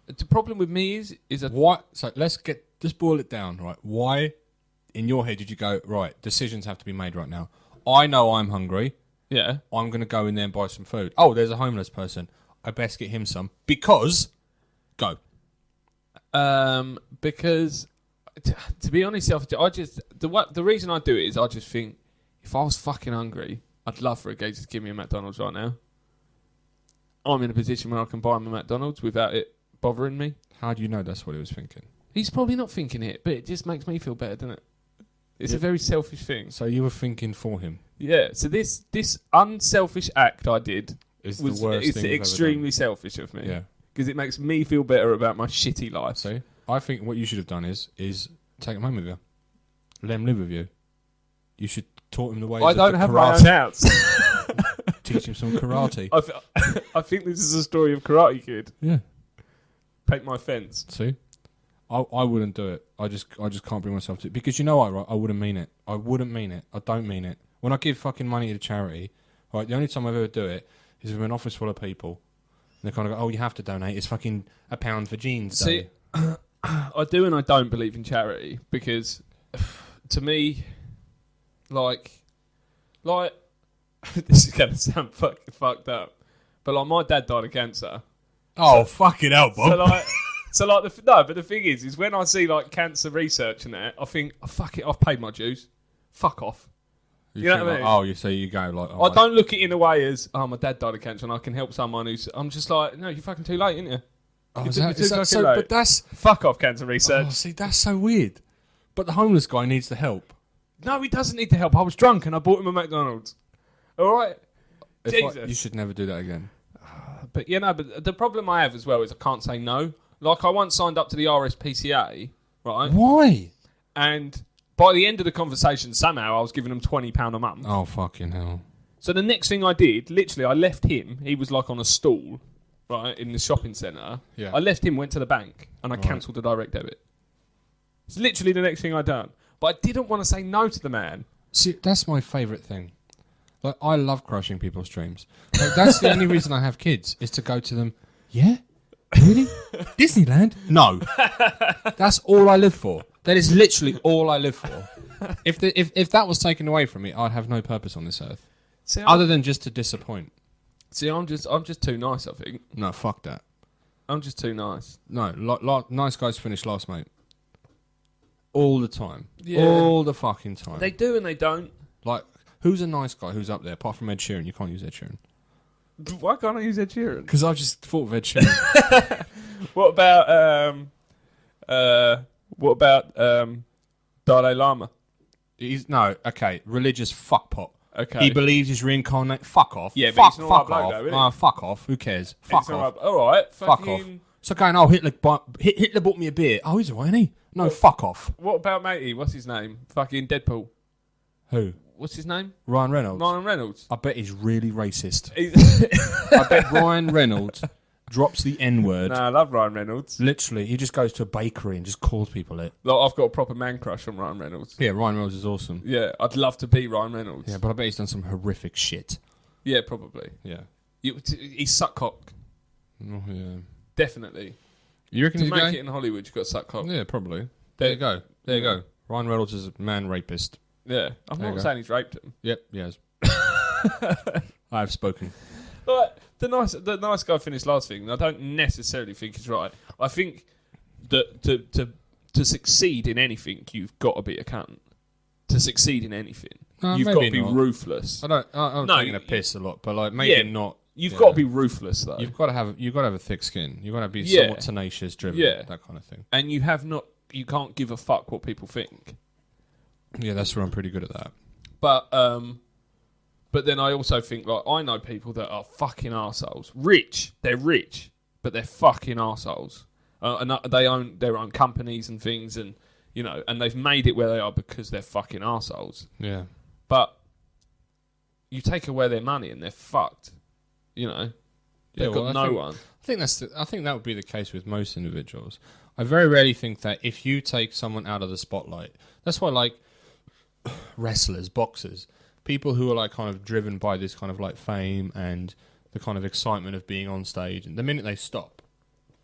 The problem with me is that What? So let's boil it down, right? Why, in your head, did you go, right, decisions have to be made right now? I know I'm hungry. yeah, I'm going to go in there and buy some food. Oh, there's a homeless person. I best get him some. Because, go. because to be honest, the reason I do it is I just think if I was fucking hungry, I'd love for a geezer to give me a McDonald's right now. I'm in a position where I can buy him a McDonald's without it bothering me. How do you know that's what he was thinking? He's probably not thinking it, but it just makes me feel better, doesn't it? It's a very selfish thing. So you were thinking for him. Yeah. So this unselfish act I did It's was the worst thing you've ever extremely done. selfish of me. Yeah. Because it makes me feel better about my shitty life. See, I think what you should have done is take him home with you. Let him live with you. You should taught him the ways I of don't the have karate. my own house. Teach him some karate. I think this is a story of Karate Kid. Yeah. Paint my fence. See, I wouldn't do it. I just can't bring myself to it because you know what, right? I wouldn't mean it. I wouldn't mean it. I don't mean it. When I give fucking money to charity, right? The only time I've ever do it is with an office full of people. And they kind of go, "Oh, you have to donate. It's fucking £1 for jeans." See, I do and I don't believe in charity because, to me, like this is gonna sound fucking fucked up, but like my dad died of cancer. Oh, fucking hell, Bob. But the thing is when I see like cancer research and that, I think, oh, fuck it, I've paid my dues. Fuck off. You know think what I like, mean? oh, you say you go like. Oh, I don't look at it in a way as, oh, my dad died of cancer and I can help someone who's. I'm just like, no, you're fucking too late, aren't you? Oh, You're is too that fucking so? late. But that's. Fuck off, cancer research. Oh, see, that's so weird. But the homeless guy needs the help. No, he doesn't need the help. I was drunk and I bought him a McDonald's. All right? Jesus. You should never do that again. But but the problem I have as well is I can't say no. Like I once signed up to the RSPCA, right? Why? And by the end of the conversation, somehow I was giving them £20 a month. Oh, fucking hell. So the next thing I did, literally, I left him. He was like on a stall, right, in the shopping centre. Yeah. I left him, went to the bank, and I cancelled the direct debit. It's literally the next thing I done. But I didn't want to say no to the man. See, that's my favourite thing. Like, I love crushing people's dreams. Like, that's the only reason I have kids, is to go to them, yeah? Really? Disneyland? No. That's all I live for. That is literally all I live for. If that was taken away from me, I'd have no purpose on this earth. See, Other than just to disappoint. See, I'm just too nice, I think. No, fuck that. I'm just too nice. No, nice guys finish last, mate. All the time. Yeah. All the fucking time. They do and they don't. Like, who's a nice guy who's up there? Apart from Ed Sheeran, you can't use Ed Sheeran. Why can't I use Ed Sheeran? Because I just thought of Ed Sheeran. What about Dalai Lama? Religious fuckpot. Okay. He believes he's reincarnated. Fuck off. Yeah, but fuck he's not off. right bloke, though, is he? Fuck off. Who cares? Fuck It's not off. right- All right. Fuck off. fucking- So going, oh, Hitler bought me a beer. Oh, he's alright, ain't he? No, fuck off. What about matey? What's his name? Fucking Deadpool. Who? What's his name? Ryan Reynolds. Ryan Reynolds. I bet he's really racist. He's- I bet Ryan Reynolds drops the N-word. Nah, I love Ryan Reynolds. Literally, he just goes to a bakery and just calls people it. Like, I've got a proper man crush on Ryan Reynolds. Yeah, Ryan Reynolds is awesome. Yeah, I'd love to be Ryan Reynolds. Yeah, but I bet he's done some horrific shit. Yeah, probably. Yeah. He's suck cock. Oh, yeah. Definitely. You reckon To he's make gay? it in Hollywood, you've got to suck cock. Yeah, probably. There you go. There you go. Ryan Reynolds is a man rapist. Yeah. I'm There you not go. saying he's raped him. Yep, yes. I have spoken. But the nice guy finished last thing. I don't necessarily think he's right. I think that to succeed in anything, you've got to be a cunt. To succeed in anything, you've got maybe to be not. ruthless. I'm No, taking a piss a lot, but like maybe not. You've yeah. got to be ruthless though, You've got to have a thick skin. You've got to be Yeah. somewhat tenacious, driven, Yeah. that kind of thing. and you can't give a fuck what people think. Yeah, that's where I'm pretty good at that. But then I also think, like, I know people that are fucking arseholes. They're rich, but they're fucking arseholes. And they own their own companies and things, and you know, and they've made it where they are because they're fucking arseholes. Yeah. But you take away their money and they're fucked. You know, they've got no one. I think that would be the case with most individuals. I very rarely think that if you take someone out of the spotlight, that's why like wrestlers, boxers, people who are like kind of driven by this kind of like fame and the kind of excitement of being on stage, and the minute they stop,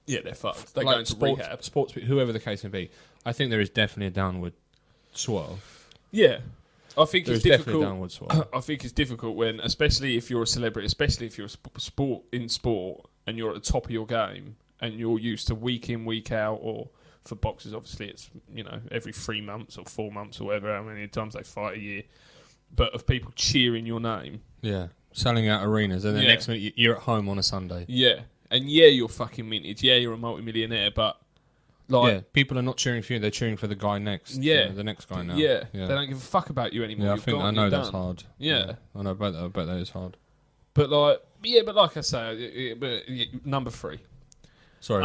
Yeah, they're fucked. They like go into sports, rehab. sports, whoever the case may be, I think there is definitely a downward swirl. Yeah, I think There's it's definitely a difficult. downward swirl. I think it's difficult when, especially if you're a celebrity, especially if you're a sport and you're at the top of your game and you're used to week in, week out, or for boxers, obviously it's, you know, every 3 months or 4 months or whatever, how many times they fight a year, but of people cheering your name. Yeah, selling out arenas, and then Yeah. next minute you're at home on a Sunday. Yeah, and yeah, you're fucking minted. Yeah, you're a multimillionaire, but like, Yeah, people are not cheering for you; they're cheering for the guy next. Yeah. the next guy now. yeah, yeah. they don't give a fuck about you anymore. Yeah, You've gone, I know you're that's done. hard. Yeah. I know. I bet that is hard. But like I say, number 3. Sorry,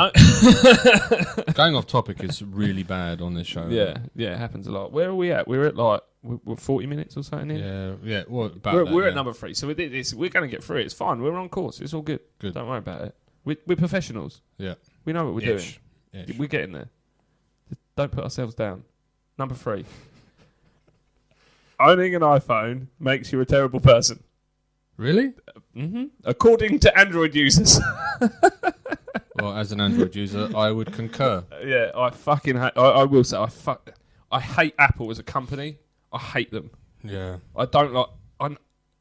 going off topic is really bad on this show. Yeah, it happens a lot. Where are we at? We're at like we're 40 minutes or something in. yeah. Well, about We're that, at number 3, so we're going to get through it. It's fine. We're on course. It's all good. Good. Don't worry about it. We're professionals. Yeah, We know what we're Ish. doing. Ish. We're getting there. Don't put ourselves down. Number 3. Owning an iPhone makes you a terrible person. Really? According to Android users. Well, as an Android user, I would concur. Yeah, I fucking hate. I will say I hate Apple as a company. I hate them. Yeah, I don't like.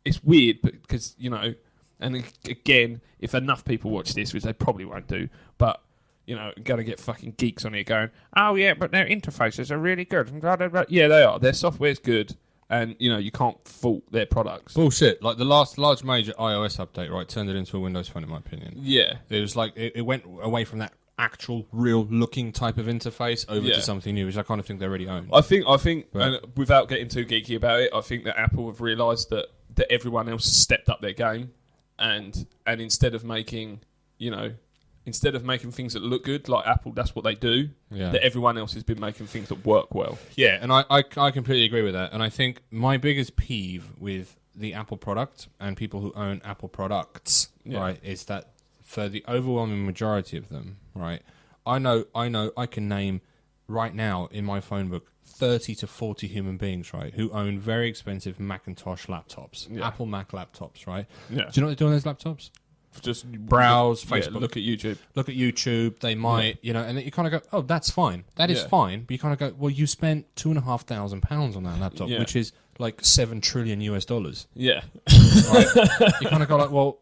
It's weird, but because you know, and again, if enough people watch this, which they probably won't do, but you know, gonna get fucking geeks on here going, oh yeah, but their interfaces are really good. Blah, blah, blah. Yeah, they are. Their software's good, and you know, you can't fault their products. bullshit. Like the last large major iOS update, right, turned it into a Windows Phone, in my opinion. Yeah, It was like it went away from that actual, real looking type of interface over Yeah. to something new, which I kind of think they already own. I think, Right. and without getting too geeky about it, I think that Apple have realised that everyone else has stepped up their game, and instead of making, you know, instead of making things that look good, like Apple, that's what they do. Yeah. That everyone else has been making things that work well. Yeah, and I completely agree with that. And I think my biggest peeve with the Apple product and people who own Apple products, Yeah. right, is that for the overwhelming majority of them, right, I know I can name right now in my phone book 30 to 40 human beings, right, who own very expensive Macintosh laptops, Yeah. Apple Mac laptops, right? Yeah. Do you know what they do on those laptops? just browse Facebook. look at YouTube. Look at YouTube. They might, and then you kind of go, oh, that's fine. That is fine. But you kind of go, well, you spent £2,500 on that laptop, which is like $7 trillion US. Yeah. Right? You kind of go like, well,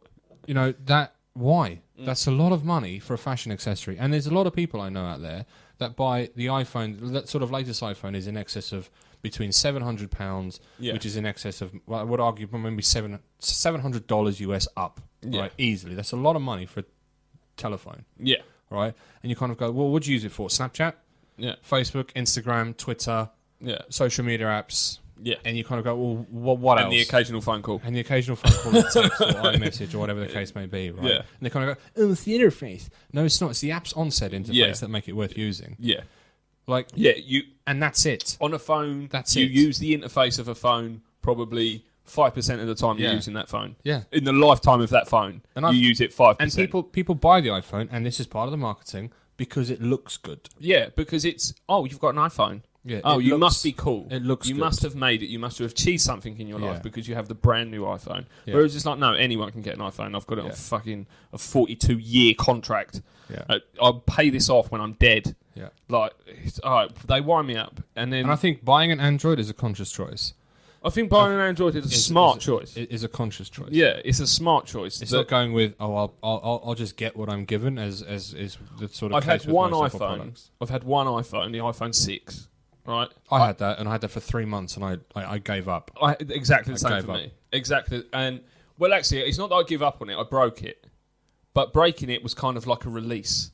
why? That's a lot of money for a fashion accessory. And there's a lot of people I know out there that buy the iPhone, that sort of latest iPhone is in excess of between £700, which is in excess of, well, I would argue maybe $700 US up, right? Easily. That's a lot of money for a telephone. Yeah. Right? And you kind of go, well, what do you use it for? Snapchat? Yeah. Facebook, Instagram, Twitter, social media apps. Yeah. And you kind of go, well, what else? And the occasional phone call. And the occasional phone call, or text, or iMessage, or whatever the case may be, right? Yeah. And they kind of go, oh, it's the interface. No, it's not. It's the app's onset interface that make it worth using. Yeah. Like, and that's it. On a phone, that's you it. use the interface of a phone probably 5% of the time you're using that phone. Yeah. In the lifetime of that phone, you use it 5%. And people buy the iPhone, and this is part of the marketing, because it looks good. Yeah, because it's, you've got an iPhone. Yeah, you must be cool. It looks You good. must have made it. You must have achieved something in your life because you have the brand new iPhone. Yeah. Whereas it's like, no, anyone can get an iPhone. I've got it on fucking a 42-year contract. Yeah. I'll pay this off when I'm dead. Yeah. Like, all right, they wind me up. And I think buying an Android is a smart choice. It is a conscious choice. Yeah, it's a smart choice. It's not going with, I'll just get what I'm given as is the sort of I've case had with one most Apple iPhone. products. I've had one iPhone, the iPhone 6. Right, I had that, and I had that for 3 months, and I gave up. Exactly the same for me. Exactly, and well, actually, it's not that I give up on it. I broke it, but breaking it was kind of like a release.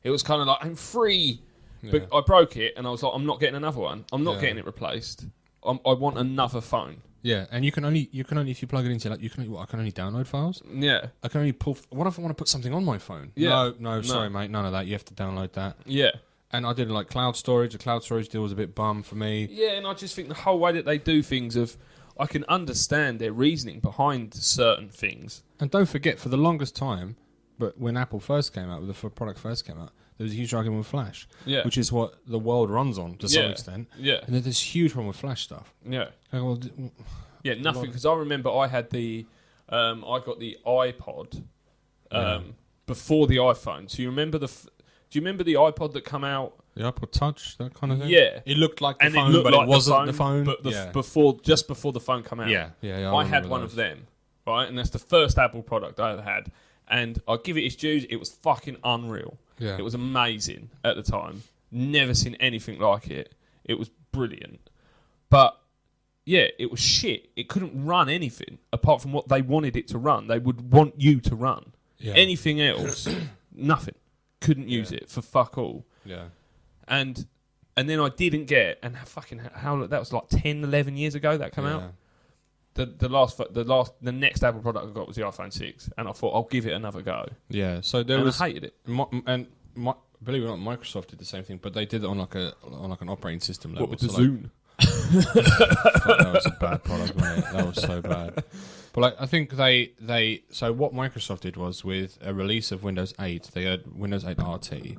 It was kind of like, I'm free, but I broke it, and I was like, I'm not getting another one. I'm not getting it replaced. I want another phone. Yeah, and you can only if you plug it into, like, I can only download files. Yeah, I can only pull. What if I want to put something on my phone? Yeah. No, sorry, mate, none of that. You have to download that. Yeah. And I didn't like cloud storage. The cloud storage deal was a bit bum for me. Yeah, and I just think the whole way that they do things I can understand their reasoning behind certain things. And don't forget, for the longest time, but when Apple first came out, when the product first came out, there was a huge argument with Flash, which is what the world runs on to some extent. Yeah. And there's this huge problem with Flash stuff. Yeah. Yeah, nothing, because I remember I had I got the iPod before the iPhone. So you remember do you remember the iPod that come out? The iPod Touch, that kind of thing? Yeah. It looked like the and phone, it but like it wasn't the phone. But just before the phone came out. Yeah. I had one of them, right? And that's the first Apple product I ever had. And I'll give it its dues, it was fucking unreal. Yeah. It was amazing at the time. Never seen anything like it. It was brilliant. But, yeah, it was shit. It couldn't run anything apart from what they wanted it to run. They would want you to run. Yeah. Anything else, nothing. Couldn't use it for fuck all. Yeah. And then I didn't get, and fucking how that was like 10, 11 years ago that came out. The next Apple product I got was the iPhone 6, and I thought I'll give it another go. Yeah. So I hated it. Believe it or not, Microsoft did the same thing, but they did it on an operating system level. What, with the Zune? That was a bad product, wasn't it? That was so bad. But I think so what Microsoft did was, with a release of Windows 8, they had Windows 8 RT,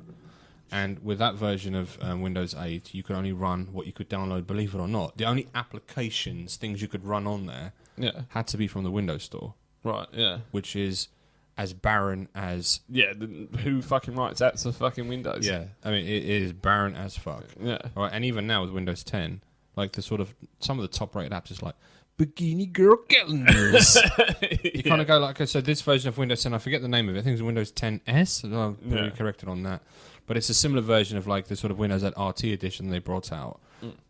and with that version of Windows 8, you could only run what you could download. Believe it or not, the only applications, things you could run on there, had to be from the Windows Store. Right. Yeah. Which is as barren as... Yeah, who fucking writes apps for fucking Windows? Yeah, I mean, it is barren as fuck. Yeah. All right, and even now with Windows 10, like some of the top-rated apps is like, Bikini Girl Calendars. You kind of go like, okay, so this version of Windows 10, I forget the name of it, I think it's Windows 10S, I'll be corrected on that. But it's a similar version of like the sort of Windows 8 RT edition they brought out.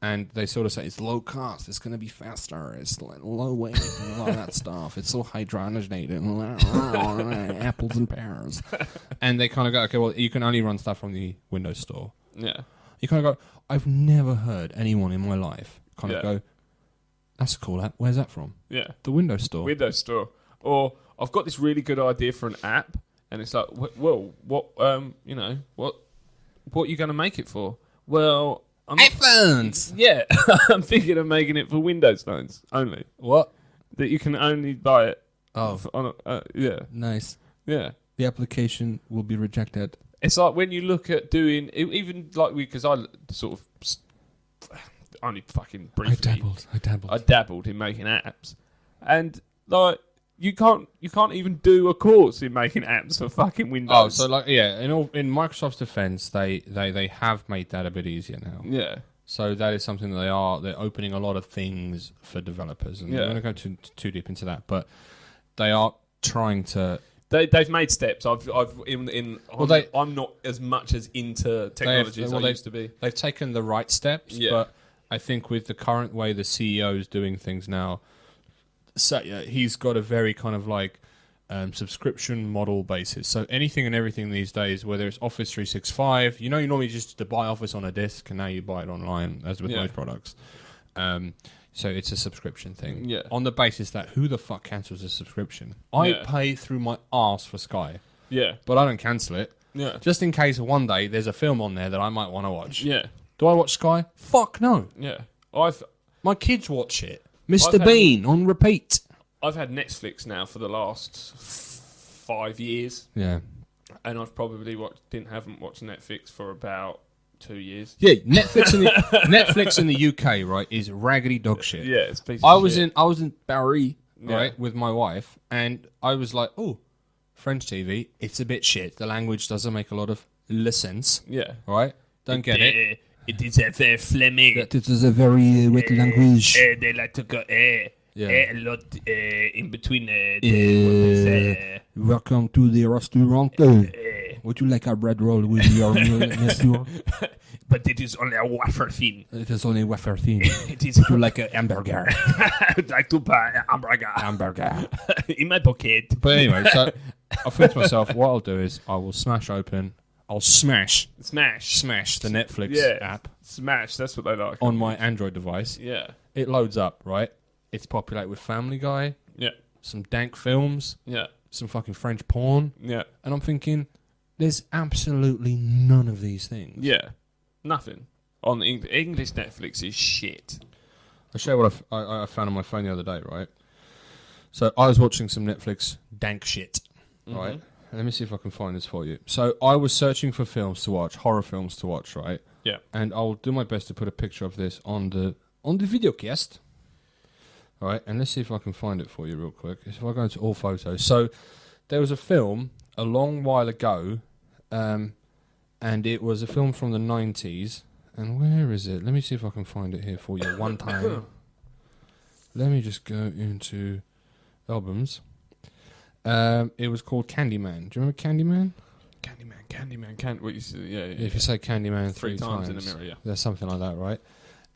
And they sort of say it's low cost, it's going to be faster, it's like low weight, and all that stuff. It's so hydrogenated, apples and pears. And they kind of go, okay, well, you can only run stuff from the Windows Store. Yeah. You kind of go, I've never heard anyone in my life kind of go, that's a cool app. Where's that from? Yeah. The Windows Store. Windows Store. Or I've got this really good idea for an app, and it's like, well, what are you going to make it for? Well, iPhones. Yeah, I'm thinking of making it for Windows phones only. What? That you can only buy it. Oh, yeah. Nice. Yeah. The application will be rejected. It's like when you look at doing, even like because I sort of only fucking briefly. I dabbled. I dabbled in making apps, and like you can't even do a course in making apps for fucking Windows. Oh, so like in Microsoft's defense, they have made that a bit easier now. Yeah. So that is something that they're opening a lot of things for developers, and I'm going to go too deep into that, but they are trying to. They've made steps. I'm not as much as into technology as I used to be. They've taken the right steps, but I think with the current way the CEO is doing things now, Satya, he's got a very kind of like subscription model basis. So anything and everything these days, whether it's Office 365, you normally just to buy Office on a disk, and now you buy it online, as with most products. So it's a subscription thing. Yeah. On the basis that who the fuck cancels a subscription? I pay through my arse for Sky. Yeah. But I don't cancel it. Yeah. Just in case one day there's a film on there that I might want to watch. Yeah. Do I watch Sky? Fuck no. Yeah. My kids watch it. Mr. Bean on repeat. I've had Netflix now for the last 5 years. Yeah. And I've probably haven't watched Netflix for about 2 years. Yeah, Netflix in the UK, right, is raggedy dog shit. Yeah, it's a piece of shit. I was in Barry, right, with my wife, and I was like, oh, French TV, it's a bit shit. The language doesn't make a lot of sense. Yeah. Right? Don't get it. It is a very Fleming. It is a very wet language. They like to go a lot in between. Welcome to the restaurant. Would you like a bread roll with your monsieur? But it is only a wafer thin. It is only wafer thin. It is. Would you like a hamburger? I would like to buy a hamburger. Hamburger. In my pocket. But anyway, so I think to myself, what I'll do is I will smash the Netflix app. Smash, that's what they like. On my Android device. Yeah. It loads up, right? It's populated with Family Guy. Yeah. Some dank films. Yeah. Some fucking French porn. Yeah. And I'm thinking, there's absolutely none of these things. Yeah. Nothing. On English Netflix is shit. I'll show you what I found on my phone the other day, right? So I was watching some Netflix dank shit, right? Let me see if I can find this for you. So I was searching for films to watch, horror films to watch, right? Yeah. And I'll do my best to put a picture of this on the videocast. All right, and let's see if I can find it for you real quick. If I go into all photos. So there was a film a long while ago, and it was a film from the 90s. And where is it? Let me see if I can find it here for you one time. Let me just go into albums. It was called Candyman. Do you remember Candyman? Candyman. What you say? Yeah. If you say Candyman three times in a mirror, yeah. There's something like that, right?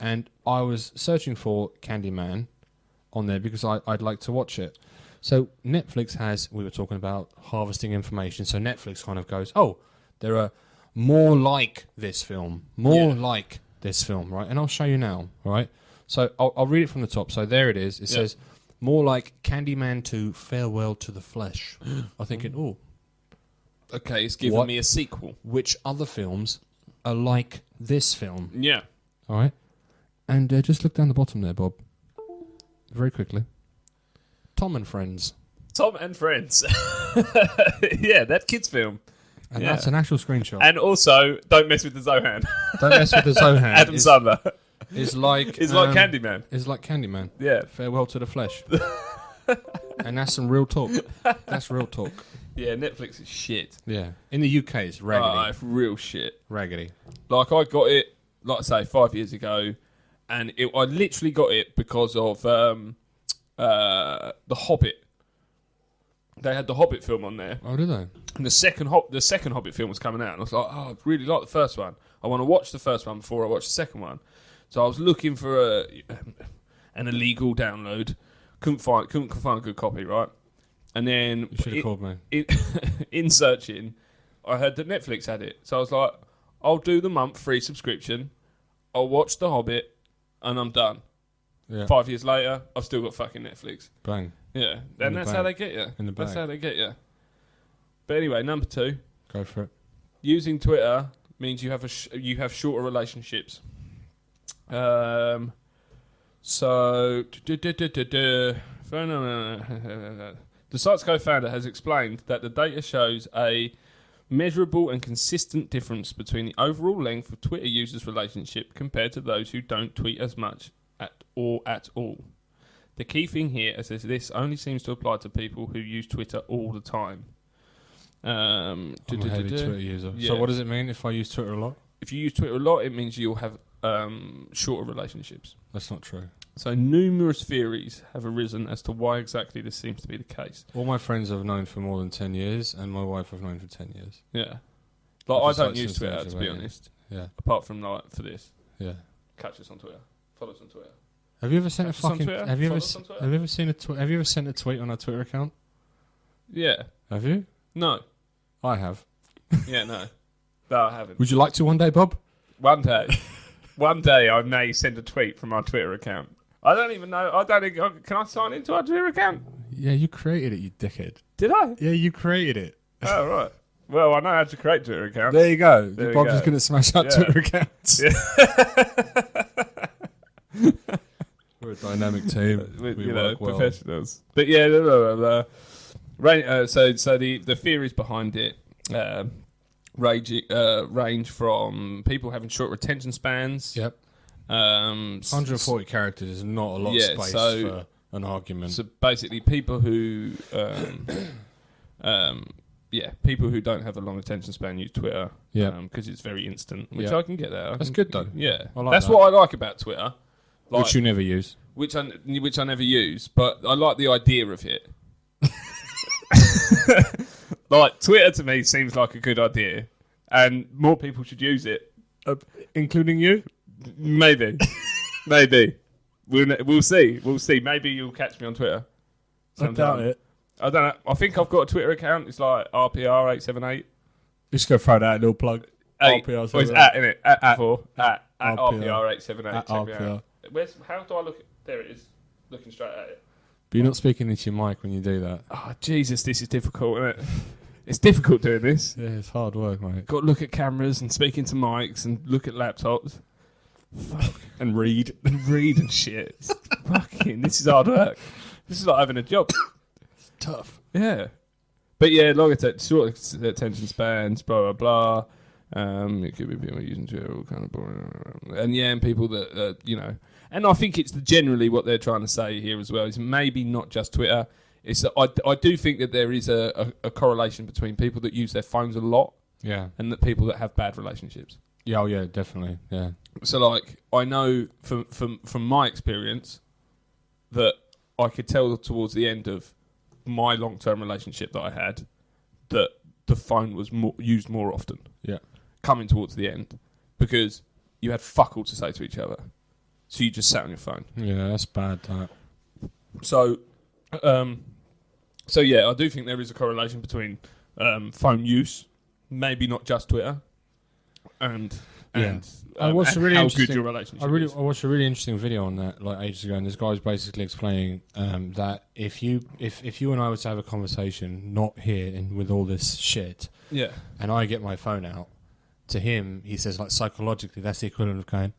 And I was searching for Candyman on there because I'd like to watch it. So Netflix we were talking about harvesting information. So Netflix kind of goes, oh, there are more like this film, right? And I'll show you now, right? So I'll read it from the top. So there it is. It says, more like Candyman 2, Farewell to the Flesh. I'm thinking, oh. Okay, it's giving me a sequel. Which other films are like this film? Yeah. All right. And just look down the bottom there, Bob. Very quickly. Tom and Friends. Tom and Friends. Yeah, that kid's film. And that's an actual screenshot. And also, don't mess with the Zohan. Don't mess with the Zohan. Adam Sandler. It's like Candyman. It's like Candyman. Yeah. Farewell to the Flesh. And that's some real talk. That's real talk. Yeah, Netflix is shit. Yeah. In the UK, it's raggedy. It's real shit. Raggedy. Like, I got it, like I say, 5 years ago, and I literally got it because of The Hobbit. They had the Hobbit film on there. Oh, did they? And the second Hobbit film was coming out, and I was like, oh, I really like the first one. I want to watch the first one before I watch the second one. So I was looking for an illegal download. Couldn't find a good copy, right? And then you should have called me. In searching, I heard that Netflix had it. So I was like, I'll do the month free subscription. I'll watch The Hobbit, and I'm done. Yeah. 5 years later, I've still got fucking Netflix. Bang. Yeah, and that's how they get you. In the bag. That's how they get you. But anyway, number 2. Go for it. Using Twitter means you have shorter relationships. So the site's co-founder has explained that the data shows a measurable and consistent difference between the overall length of Twitter users' relationship compared to those who don't tweet as much at all. The key thing here is this only seems to apply to people who use Twitter all the time. I'm a heavy Twitter user. Yeah. So what does it mean if I use Twitter a lot? If you use Twitter a lot, it means you'll have shorter relationships. That's not true. So numerous theories have arisen as to why exactly this seems to be the case. All my friends I've known for more than 10 years, and my wife I've known for 10 years. Yeah. Like, I Just don't like use since Twitter, age to of be 18. honest. Yeah. Apart from, like, for this. Yeah. Catch us on Twitter. Follow us on Twitter. Have you ever sent Catch us on Twitter. Have you Follow ever us on Twitter. have you ever seen have you ever sent a tweet on our Twitter account? Yeah. Have you? No. I have. Yeah, no. No, I haven't. Would you like to one day, Bob? One day I may send a tweet from our Twitter account. I don't even know. Can I sign into our Twitter account? Yeah, you created it, you dickhead. Did I? Yeah, you created it. Oh, right. Well, I know how to create Twitter accounts. There you go. There we Bob's go. just going to smash our Yeah. Twitter accounts. Yeah. We're a dynamic team. We work well. Professionals. But yeah, so the theories behind it range from people having short retention spans. Yep. 140 characters is not a lot of space for an argument. So basically, people who people who don't have a long attention span use Twitter. Yeah. Because it's very instant, which Yeah. I can get that. That's good though. Yeah, I like that's that. what I like about Twitter. Like, Which you never use. which I never use, but I like the idea of it. Like, Twitter to me seems like a good idea, and more people should use it. Including you? Maybe. We'll see. Maybe you'll catch me on Twitter. I doubt it. I don't know. I think I've got a Twitter account. It's like RPR878. Just go throw that little plug. RPR. It's at, innit? At RPR878. At Check me RPR. out. How do I look? There it is. Looking straight at it. But you're not speaking into your mic when you do that. Oh, Jesus, this is difficult, isn't it? It's difficult doing this. Yeah, it's hard work, mate. Got to look at cameras and speaking to mics and look at laptops. Fuck. And read. And read and shit. This is hard work. This is like having a job. It's tough. Yeah. But yeah, short attention spans, blah, blah, blah. It could be people using Twitter, all kind of boring. And people that, and I think it's generally what they're trying to say here as well, is maybe not just Twitter. It's that I do think that there is a correlation between people that use their phones a lot, Yeah. and the people that have bad relationships. Yeah, oh yeah, definitely. Yeah. So, like, I know from my experience that I could tell towards the end of my long-term relationship that I had that the phone was used more often. Yeah. Coming towards the end, because you had fuck all to say to each other, so you just sat on your phone. Yeah, that's bad. That. So yeah, I do think there is a correlation between phone use, maybe not just Twitter, and I watched a really how interesting, good your relationship I is. watched a really interesting video on that like ages ago, and this guy was basically explaining that if you and I were to have a conversation, not here and with all this shit, Yeah. and I get my phone out, to him he says, like, psychologically that's the equivalent of going,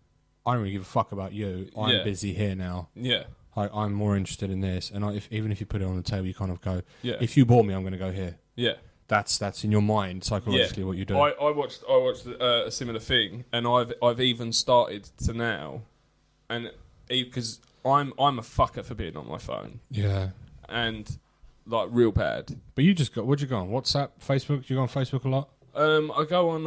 I don't really give a fuck about you. I'm Yeah. busy here now. Yeah. I'm more interested in this, and even if you put it on the table, you kind of go, Yeah. if you bought me, I'm going to go here. Yeah. That's in your mind psychologically what you do. I watched a similar thing, and I've even started to now, and because I'm a fucker for being on my phone, Yeah. and like real bad. But you just got, what'd you go on? WhatsApp, Facebook? Do you go on Facebook a lot? I go on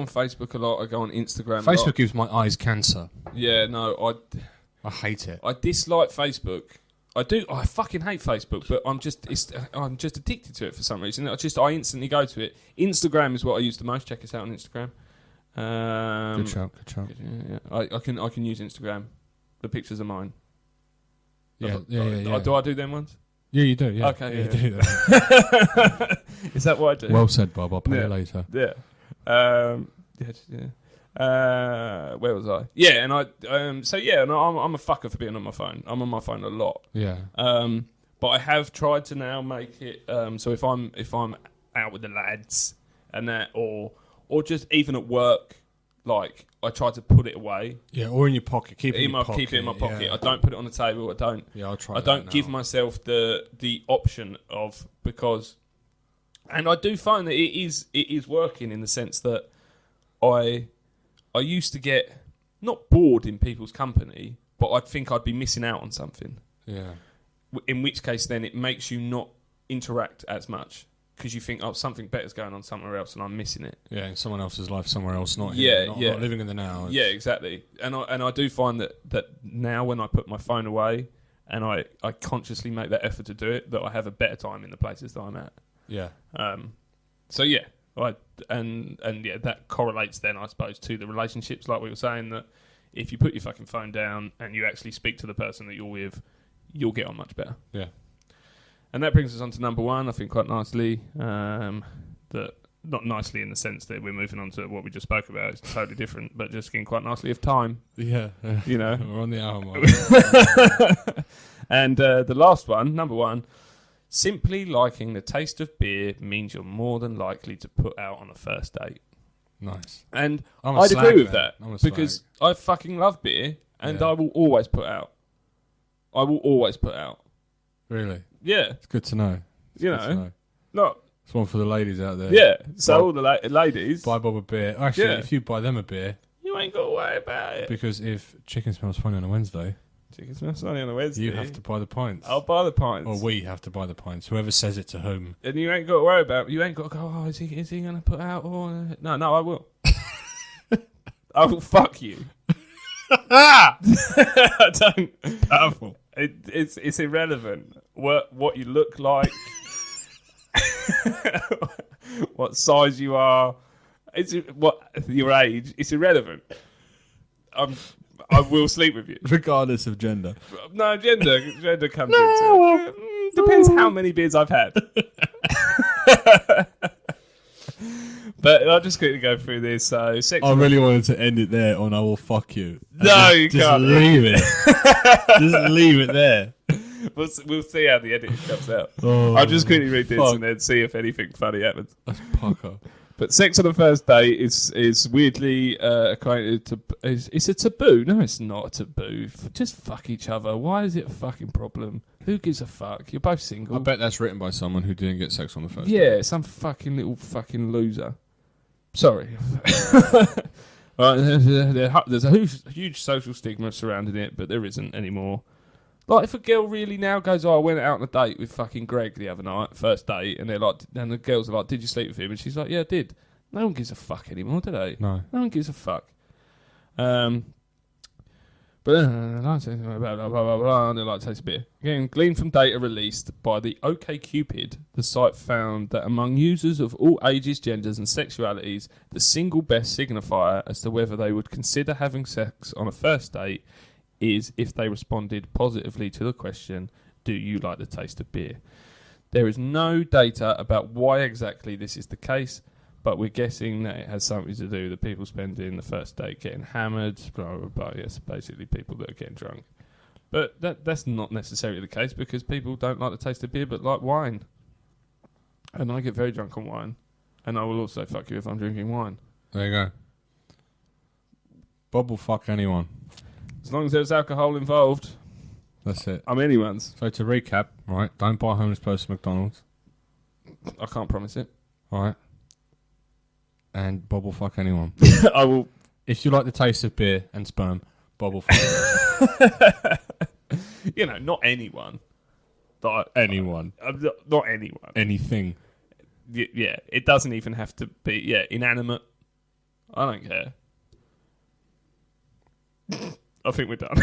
Facebook a lot. I go on Instagram. Facebook a lot. gives my eyes cancer. Yeah, no, I hate it. I dislike Facebook. I do. I fucking hate Facebook, but I'm just addicted to it for some reason. I instantly go to it. Instagram is what I use the most. Check us out on Instagram. Good shout. Yeah. I can use Instagram. The pictures are mine. Yeah. Do I do them ones? Yeah, you do. Yeah. Okay, You yeah. do that. Is that what I do? Well said, Bob. I'll pay Yeah. you later. Yeah. Where was I? Yeah, and I'm a fucker for being on my phone. I'm on my phone a lot. Yeah. But I have tried to now make it so if I'm out with the lads and that, or just even at work, like, I try to put it away. Yeah, or in your pocket. Keep it in your pocket. Keep it in my pocket. Yeah. I don't put it on the table. Yeah, I'll try. I don't give myself the option of, because, and I do find that it is working in the sense that I used to get not bored in people's company, but I'd think I'd be missing out on something. Yeah. in which case then it makes you not interact as much because you think, oh, something better's going on somewhere else and I'm missing it. Yeah, in someone else's life somewhere else, not Yeah, here, not, yeah. not living in the now. Yeah, exactly. And I do find that now when I put my phone away and I consciously make that effort to do it, that I have a better time in the places that I'm at. Yeah. So yeah, and yeah, that correlates then, I suppose, to the relationships, like we were saying, that if you put your fucking phone down and you actually speak to the person that you're with, you'll get on much better. Yeah. And that brings us on to number one, I think quite nicely, that not nicely in the sense that we're moving on to what we just spoke about, it's totally different, but just getting quite nicely of time. Yeah. You know. We're on the hour mark. And the last one, number one, simply liking the taste of beer means you're more than likely to put out on a first date. Nice. And I'm a I'd slag, agree with then. that I'm a because I fucking love beer and Yeah. I will always put out. I will always put out. Really? Yeah. It's good to know. It's You good to know. Not. It's one for the ladies out there. Yeah. So Buy- all the ladies, Buy Bob a beer. Actually, Yeah. if you buy them a beer, you ain't got to worry about it. because if chicken smells funny on a Wednesday, Chicken smells funny on a Wednesday. you have to buy the pints. I'll buy the pints. Or we have to buy the pints. Whoever says it to whom. And you ain't got to worry about. You ain't got to go. Oh, is he going to put out? Or no, I will. I will fuck you. I don't. Powerful. It's irrelevant what you look like, what size you are, it's what your age. It's irrelevant. I will sleep with you. Regardless of gender. No, gender comes into it. Depends how many beers I've had. But I'll just quickly go through this. So, I really wanted to end it there on I will fuck you. No, you can't. Leave it. Just leave it there. We'll see how the edit comes out. Oh, I'll just quickly read this fuck. and then see if anything funny happens. That's pucker. But sex on the first date is weirdly equated to... It's a taboo. No, it's not a taboo. Just fuck each other. Why is it a fucking problem? Who gives a fuck? You're both single. I bet that's written by someone who didn't get sex on the first Yeah, date. some fucking little fucking loser. Sorry. There's a huge social stigma surrounding it, but there isn't anymore. Like, if a girl really now goes, oh, I went out on a date with fucking Greg the other night, first date, and they're like, and the girls are like, did you sleep with him? And she's like, yeah, I did. No one gives a fuck anymore, do they? No. No one gives a fuck. But blah, blah, blah, blah, blah, and they like to taste a beer. Again, gleaned from data released by the OkCupid, the site found that among users of all ages, genders, and sexualities, the single best signifier as to whether they would consider having sex on a first date is if they responded positively to the question, do you like the taste of beer? There is no data about why exactly this is the case, but we're guessing that it has something to do with the people spending the first date getting hammered, blah, blah, blah. Yes, basically people that are getting drunk. But that's not necessarily the case because people don't like the taste of beer but like wine. And I get very drunk on wine. And I will also fuck you if I'm drinking wine. There you go. Bob will fuck anyone. As long as there's alcohol involved, That's it. I'm anyone's. So to recap, right, don't buy a homeless person McDonald's. I can't promise it. Right. And Bob will fuck anyone. I will. If you like the taste of beer and sperm, Bob will fuck You know, not anyone. anyone. Not anyone. Anything. Yeah, it doesn't even have to be, inanimate. I don't care. I think we're done.